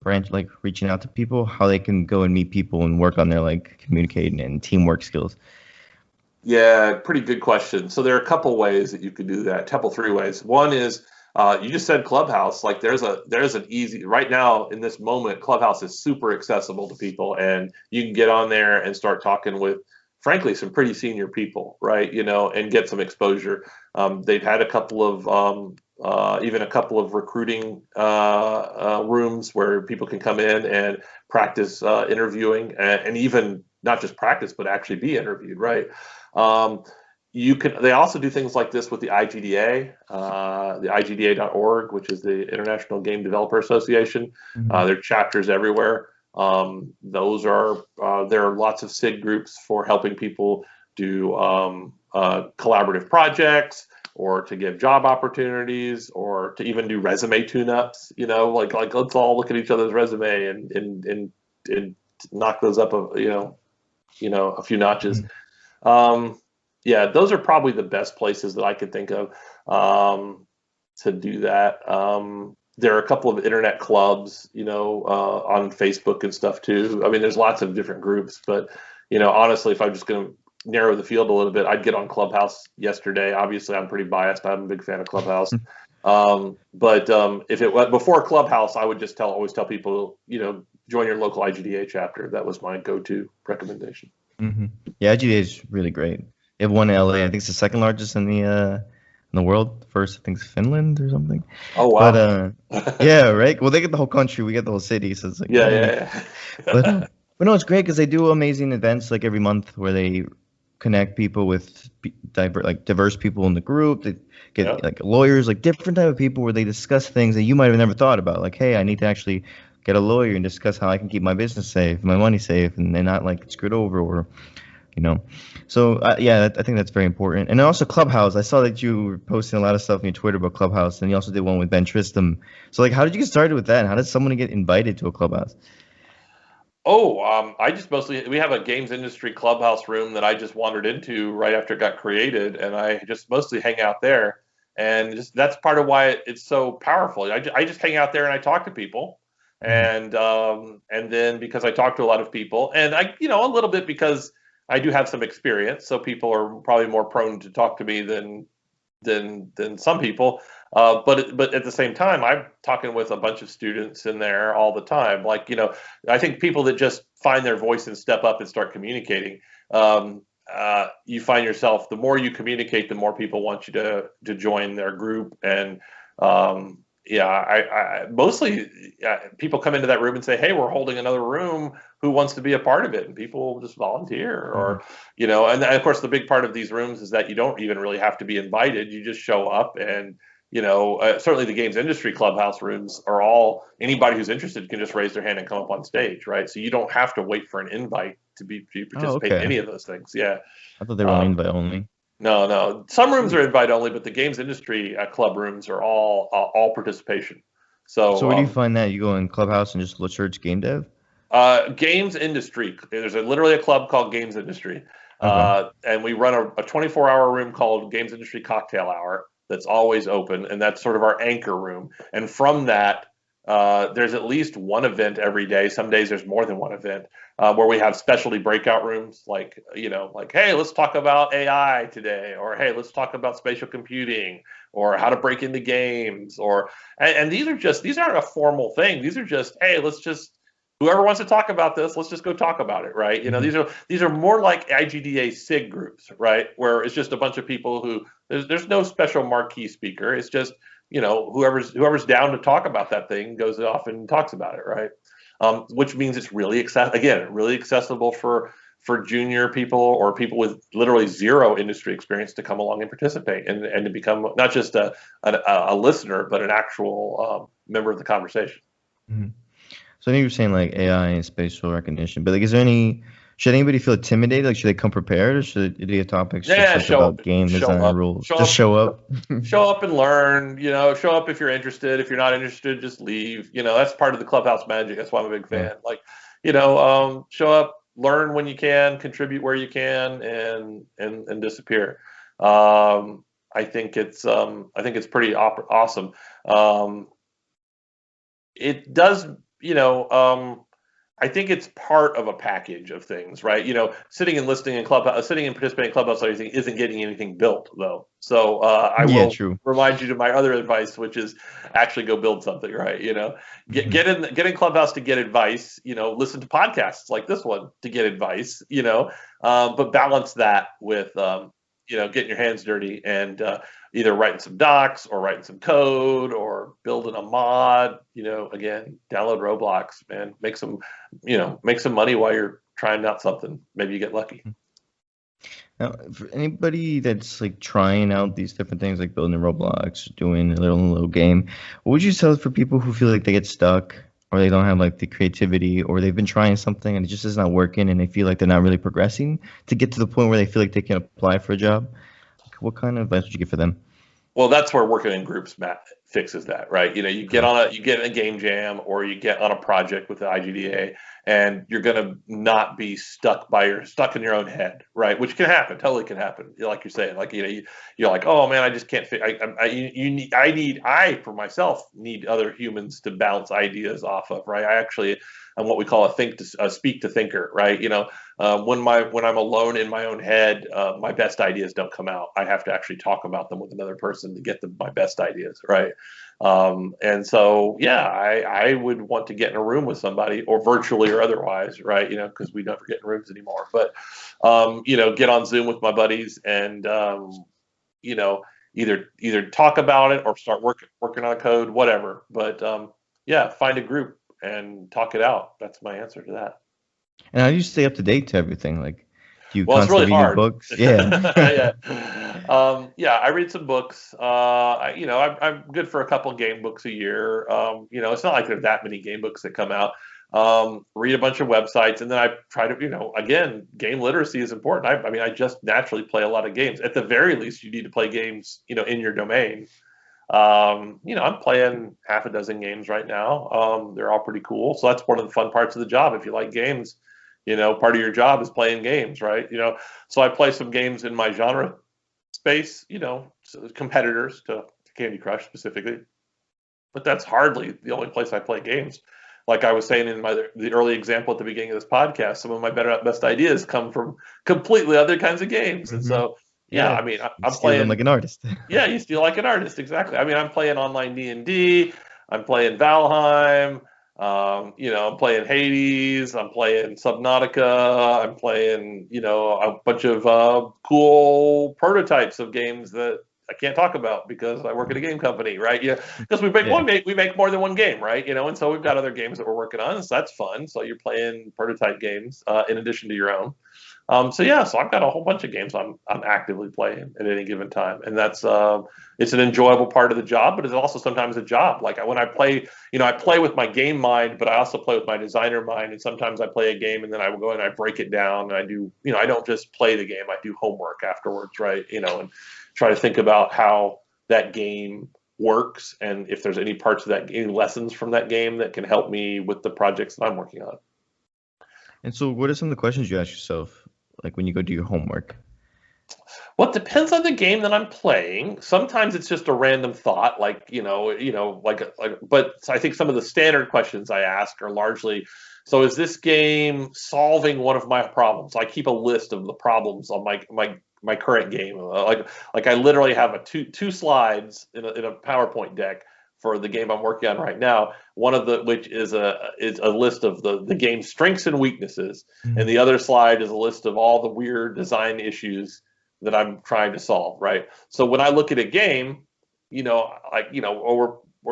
like reaching out to people, how they can go and meet people and work on their like communicating and teamwork skills? Yeah, pretty good question. So there are a couple ways that you could do that. Couple three ways. One is you just said Clubhouse. Like there's an easy right now in this moment. Clubhouse is super accessible to people, and you can get on there and start talking with, frankly, some pretty senior people, right? And get some exposure. They've had a couple of even a couple of recruiting rooms where people can come in and practice interviewing, and even not just practice, but actually be interviewed, right? Um, They also do things like this with the IGDA, the IGDA.org, which is the International Game Developer Association. Mm-hmm. There are chapters everywhere. There are lots of SIG groups for helping people do collaborative projects, or to give job opportunities, or to even do resume tune-ups. Like let's all look at each other's resume and knock those up a few notches. Yeah, those are probably the best places that I could think of to do that. There are a couple of internet clubs, on Facebook and stuff too. I mean, there's lots of different groups, but honestly, if I'm just going to narrow the field a little bit, I'd get on Clubhouse yesterday. Obviously, I'm pretty biased. I'm a big fan of Clubhouse. But if it was before Clubhouse, I would just always tell people, join your local IGDA chapter. That was my go-to recommendation. Mm-hmm. Yeah, IGDA is really great. They have one in LA. I think it's the second largest in the world. First, I think it's Finland or something. Oh wow! But yeah, right. Well, they get the whole country. We get the whole city. So it's like yeah. but no, it's great because they do amazing events like every month where they connect people with diverse people in the group. They get like lawyers, like different type of people where they discuss things that you might have never thought about. Like, hey, I need to actually get a lawyer and discuss how I can keep my business safe, my money safe, and they're not like screwed over or. So yeah, I think that's very important. And also Clubhouse, I saw that you were posting a lot of stuff on your Twitter about Clubhouse, and you also did one with Ben Tristram. So like, how did you get started with that? And how did someone get invited to a Clubhouse? I just we have a games industry Clubhouse room that I just wandered into right after it got created, and I just mostly hang out there, and that's part of why it's so powerful. I just hang out there and I talk to people, and then because I talk to a lot of people, and a little bit because I do have some experience, so people are probably more prone to talk to me than some people. But at the same time, I'm talking with a bunch of students in there all the time. Like, I think people that just find their voice and step up and start communicating, you find yourself, the more you communicate, the more people want you to join their group. And yeah, I mostly people come into that room and say, "Hey, we're holding another room. Who wants to be a part of it?" And people just volunteer, or and of course, the big part of these rooms is that you don't even really have to be invited. You just show up, and certainly the games industry clubhouse rooms are all, anybody who's interested can just raise their hand and come up on stage, right? So you don't have to wait for an invite to participate in any of those things. Yeah, I thought they were invite only. No. Some rooms are invite only, but the games industry club rooms are all participation. So where do you find that? You go in Clubhouse and just search Game Dev? Games industry. There's literally a club called Games Industry. Okay. And we run a 24-hour room called Games Industry Cocktail Hour that's always open, and that's sort of our anchor room. And from that, there's at least one event every day. Some days there's more than one event, where we have specialty breakout rooms, like hey, let's talk about AI today, or hey, let's talk about spatial computing, or how to break into games, and these aren't a formal thing. These are just, hey, whoever wants to talk about this, let's just go talk about it, right? These are more like IGDA SIG groups, right? Where it's just a bunch of people who there's no special marquee speaker. It's just whoever's down to talk about that thing goes off and talks about it, right? Which means it's really accessible for junior people or people with literally zero industry experience to come along and participate and to become not just a listener, but an actual member of the conversation. Mm-hmm. So I think you were saying like AI and spatial recognition, but like, should anybody feel intimidated? Like, should they come prepared, or should it be a topic about game design rules? Just show up. Show up and learn. Show up if you're interested. If you're not interested, just leave. That's part of the clubhouse magic. That's why I'm a big fan. Like, show up, learn when you can, contribute where you can, and disappear. I think it's pretty awesome. It does. I think it's part of a package of things, right? Sitting and listening in clubhouse, sitting and participating in clubhouse, everything isn't getting anything built, though. So I will remind you to my other advice, which is actually go build something, right? Get in clubhouse to get advice. Listen to podcasts like this one to get advice. But balance that with getting your hands dirty and either writing some docs or writing some code or building a mod. Again, download Roblox, man. Make some money while you're trying out something. Maybe you get lucky. Now, for anybody that's like trying out these different things, like building a Roblox, doing a little game, what would you tell for people who feel like they get stuck, or they don't have like the creativity, or they've been trying something and it just is not working, and they feel like they're not really progressing to get to the point where they feel like they can apply for a job? What kind of advice would you give for them? Well, that's where working in groups fixes that, right? You get in a game jam, or you get on a project with the IGDA, and you're going to not be stuck in your own head, right? Which can happen, totally can happen. Like you're saying, like you're like, oh man, I just can't fit. I for myself need other humans to bounce ideas off of, right? I'm what we call a speak to thinker, right? When I'm alone in my own head, my best ideas don't come out. I have to actually talk about them with another person to get my best ideas, right? And so, yeah, I would want to get in a room with somebody, or virtually or otherwise, right? Because we never get in rooms anymore. But get on Zoom with my buddies and either talk about it or start working on a code, whatever. But yeah, find a group and talk it out. That's my answer to that. And how do you stay up to date to everything? Like, do you it's really hard. Books? Yeah. Yeah. I read some books. I'm good for a couple game books a year. It's not like there's that many game books that come out. Read a bunch of websites, and then I try to, again, game literacy is important. I just naturally play a lot of games. At the very least, you need to play games, in your domain. I'm playing half a dozen games right now. They're all pretty cool. So that's one of the fun parts of the job. If you like games, part of your job is playing games, right? So I play some games in my genre space, competitors to Candy Crush specifically, but that's hardly the only place I play games. like I was saying in the early example at the beginning of this podcast, some of my best ideas come from completely other kinds of games. And so, yeah, I mean, you I'm steal them playing. like an artist. Yeah, you steal like an artist, exactly. I mean, I'm playing online D&D. I'm playing Valheim. I'm playing Hades. I'm playing Subnautica. I'm playing, a bunch of cool prototypes of games that I can't talk about because I work at a game company, right? Yeah, because we make more than one game, right? And so we've got other games that we're working on, so that's fun. So you're playing prototype games in addition to your own. So I've got a whole bunch of games I'm actively playing at any given time, and that's it's an enjoyable part of the job, but it's also sometimes a job. Like when I play, I play with my game mind, but I also play with my designer mind, and sometimes I play a game and then I will go and I break it down, and I do, I don't just play the game, I do homework afterwards, right? And try to think about how that game works and if there's any parts of that any lessons from that game that can help me with the projects that I'm working on. And so, what are some of the questions you ask yourself, like when you go do your homework? Well, it depends on the game that I'm playing. Sometimes it's just a random thought, like But I think some of the standard questions I ask are largely, so is this game solving one of my problems? I keep a list of the problems on my current game. Like I literally have two slides in a PowerPoint deck for the game I'm working on right now. One of which is a list of the game's strengths and weaknesses, and the other slide is a list of all the weird design issues that I'm trying to solve, right? So when I look at a game, we're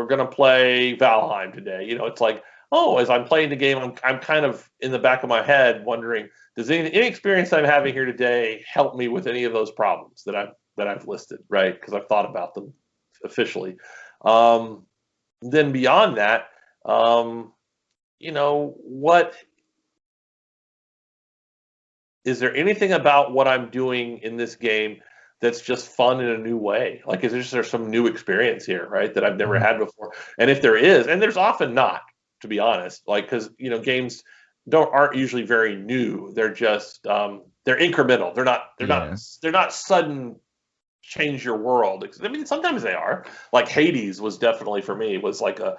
gonna play Valheim today. It's like, oh, as I'm playing the game, I'm kind of in the back of my head wondering, does any experience I'm having here today help me with any of those problems that I've listed, right? Because I've thought about them officially. Then beyond that, what is there anything about what I'm doing in this game that's just fun in a new way? Like, there's some new experience here, right, that I've never had before? And if there is, and there's often not, to be honest, like, because games aren't usually very new. They're just they're incremental. They're not sudden change your world. I mean, sometimes they are. Like Hades was definitely for me was like a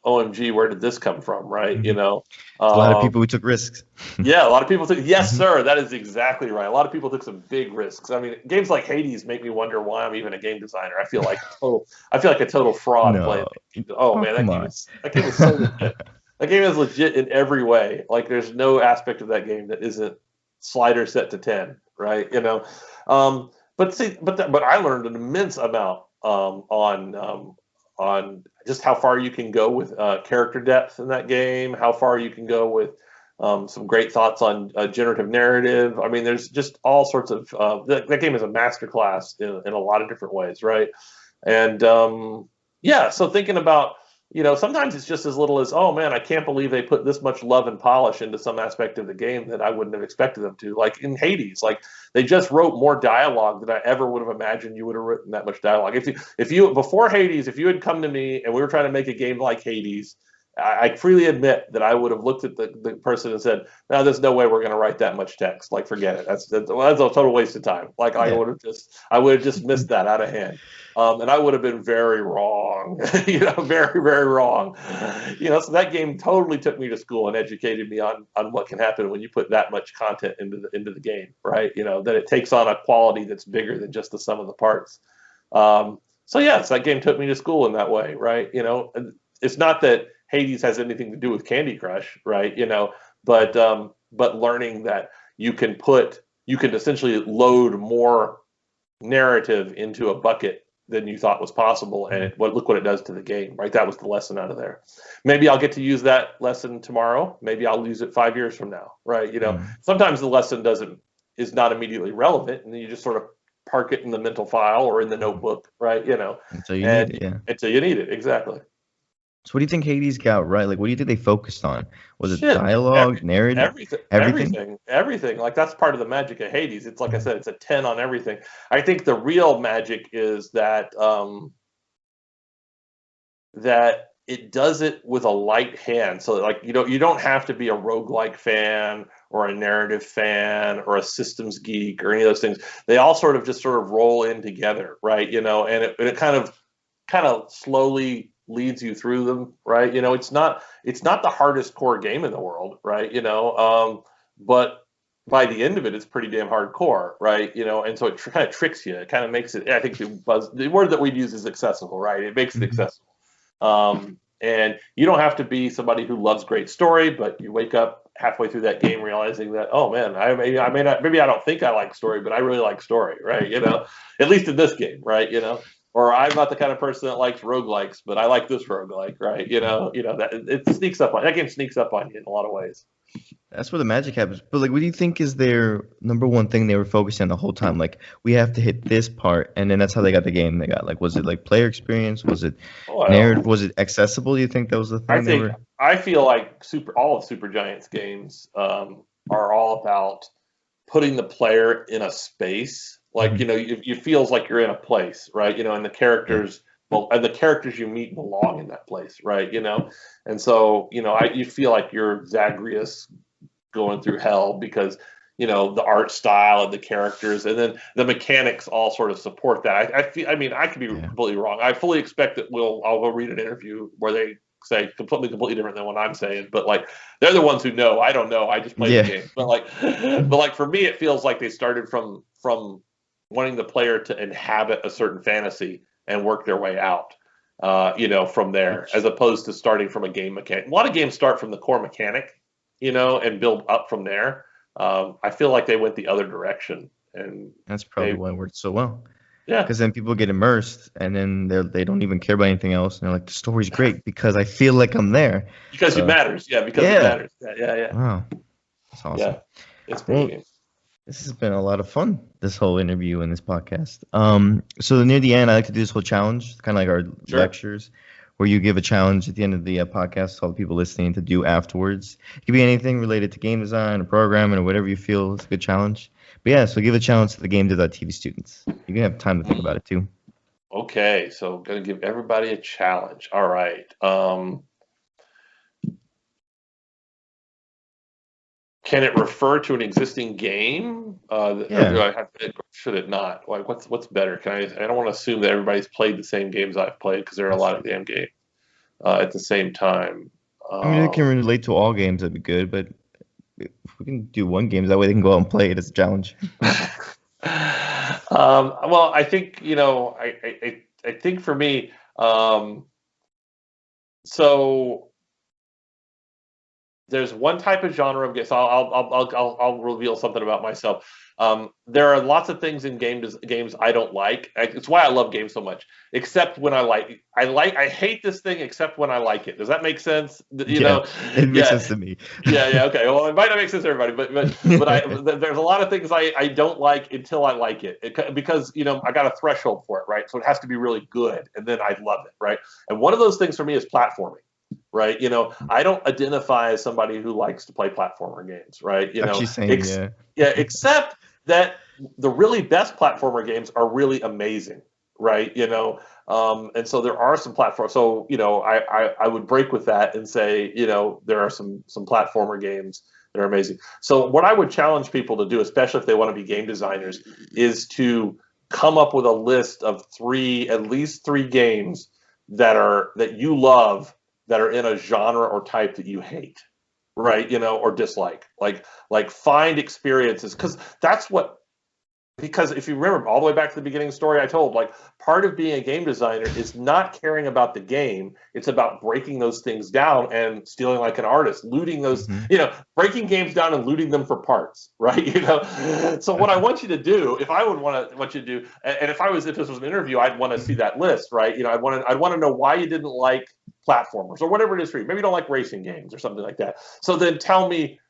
OMG, where did this come from, right? A lot of people who took risks. Yeah, a lot of people took. Yes, sir, that is exactly right. A lot of people took some big risks. I mean, games like Hades make me wonder why I'm even a game designer. I feel like a total fraud playing. Oh man, that game is so legit. That game is legit in every way. Like, there's no aspect of that game that isn't slider set to 10, right? But I learned an immense amount on just how far you can go with character depth in that game, how far you can go with some great thoughts on generative narrative. I mean, there's just all sorts of that game is a masterclass in a lot of different ways, right? And so thinking about, sometimes it's just as little as, oh man, I can't believe they put this much love and polish into some aspect of the game that I wouldn't have expected them to. Like in Hades, like they just wrote more dialogue than I ever would have imagined you would have written that much dialogue. If you before Hades, if you had come to me and we were trying to make a game like Hades, I freely admit that I would have looked at the person and said, "No, there's no way we're going to write that much text. Like, forget it. That's a total waste of time." Like, I would have just missed that out of hand, and I would have been very wrong. Very, very wrong. So that game totally took me to school and educated me on what can happen when you put that much content into the game, right? That it takes on a quality that's bigger than just the sum of the parts. So that game took me to school in that way, right? It's not that Hades has anything to do with Candy Crush, right? But learning that you can essentially load more narrative into a bucket than you thought was possible, and look what it does to the game, right? That was the lesson out of there. Maybe I'll get to use that lesson tomorrow. Maybe I'll use it 5 years from now, right? Sometimes the lesson is not immediately relevant, and then you just sort of park it in the mental file or in the notebook, right? Until you need it, yeah. Until you need it, exactly. So what do you think Hades got right? Like, what do you think they focused on? Was it dialogue, narrative, everything? Like, that's part of the magic of Hades. It's like I said, it's a 10 on everything. I think the real magic is that that it does it with a light hand. So like, you don't have to be a roguelike fan or a narrative fan or a systems geek or any of those things. They all sort of roll in together, right? And it kind of slowly leads you through them, right? It's not the hardest core game in the world, right? But by the end of it, it's pretty damn hardcore, right? And so it kind of tricks you. It kind of makes it. I think the word that we'd use is accessible, right? It makes it accessible. And you don't have to be somebody who loves great story, but you wake up halfway through that game realizing that, oh man, maybe I don't think I like story, but I really like story, right? At least in this game, right? Or I'm not the kind of person that likes roguelikes, but I like this roguelike, right? That it sneaks up on that game sneaks up on you in a lot of ways. That's where the magic happens. But like, what do you think is their number one thing they were focusing on the whole time? Like, we have to hit this part, and then that's how they got the game they got. Like, was it like player experience? Was it narrative? Was it accessible? Do you think that was the thing? I feel like all of Supergiant's games are all about putting the player in a space. Like, it feels like you're in a place, right? And the characters, and the characters you meet belong in that place, right? And so, you feel like you're Zagreus going through hell because, the art style and the characters, and then the mechanics all sort of support that. I could be completely wrong. I fully expect that I'll go read an interview where they say completely different than what I'm saying, but like they're the ones who know. I don't know. I just play the game. But like for me, it feels like they started from wanting the player to inhabit a certain fantasy and work their way out, from there, as opposed to starting from a game mechanic. A lot of games start from the core mechanic, and build up from there. I feel like they went the other direction, and that's probably why it worked so well. Yeah, because then people get immersed, and then they don't even care about anything else, and they're like, the story's great because I feel like I'm there. Because it matters. Yeah, because it matters. Yeah. Wow, that's awesome. Yeah, it's pretty good. This has been a lot of fun, this whole interview and this podcast. So near the end, I like to do this whole challenge, kind of like our lectures, where you give a challenge at the end of the podcast to all the people listening to do afterwards. It could be anything related to game design or programming or whatever you feel is a good challenge. But yeah, so give a challenge to the GameDev.tv students. You can have time to think about it too. Okay, so I'm going to give everybody a challenge. All right. Can it refer to an existing game? Should it not? Like, what's better? I don't want to assume that everybody's played the same games I've played, because there are a lot of damn games at the same time. It can relate to all games. That'd be good, but if we can do one game, that way they can go out and play it as a challenge. Well, I think I think for me, so there's one type of genre of games. So I'll reveal something about myself. There are lots of things in games I don't like. It's why I love games so much. Except when I hate this thing except when I like it. Does that make sense? It makes sense to me. Yeah. Okay. Well, it might not make sense to everybody, but there's a lot of things I don't like until I like it, because I got a threshold for it, right? So it has to be really good, and then I love it, right? And one of those things for me is platforming. Right, I don't identify as somebody who likes to play platformer games, right? Except that the really best platformer games are really amazing, right? And so there are some platforms. So I would break with that and say there are some platformer games that are amazing. So what I would challenge people to do, especially if they want to be game designers, is to come up with a list of at least three games that you love, that are in a genre or type that you hate, right? Or dislike. Like find experiences, because if you remember all the way back to the beginning of the story I told, like, part of being a game designer is not caring about the game. It's about breaking those things down and stealing like an artist, looting those, breaking games down and looting them for parts, right? So what I want you to do, want you to do, and if this was an interview, I'd want to see that list, right? I'd want to know why you didn't like platformers or whatever it is for you. Maybe you don't like racing games or something like that. So then tell me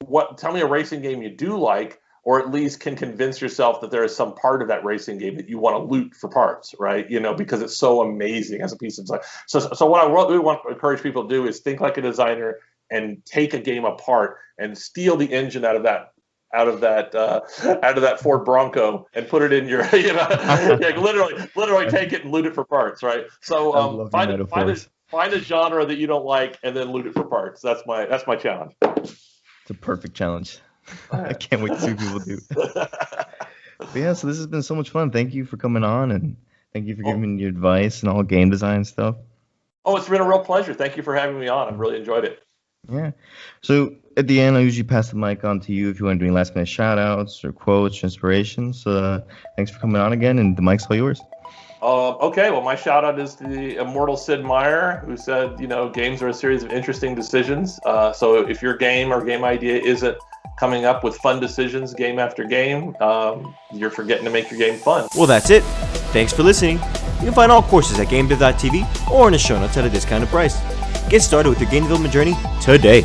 a racing game you do like, or at least can convince yourself that there is some part of that racing game that you want to loot for parts, right? Because it's so amazing as a piece of design. So what I really want to encourage people to do is think like a designer and take a game apart and steal the engine out of that Ford Bronco and put it in your, literally take it and loot it for parts, right? So find a genre that you don't like and then loot it for parts. That's my challenge. It's a perfect challenge. I can't wait to see what people do. But yeah, so this has been so much fun. Thank you for coming on, and thank you for giving me your advice and all game design stuff. Oh, it's been a real pleasure. Thank you for having me on. I've really enjoyed it. Yeah. So at the end, I usually pass the mic on to you if you want to do any last minute shout outs or quotes or inspirations. Thanks for coming on again, and the mic's all yours. Okay, well, my shout out is to the immortal Sid Meier, who said, games are a series of interesting decisions. So if your game or game idea isn't coming up with fun decisions game after game, you're forgetting to make your game fun. Well, that's it. Thanks for listening. You can find all courses at GameDev.tv or in the show notes at a discounted price. Get started with your game development journey today.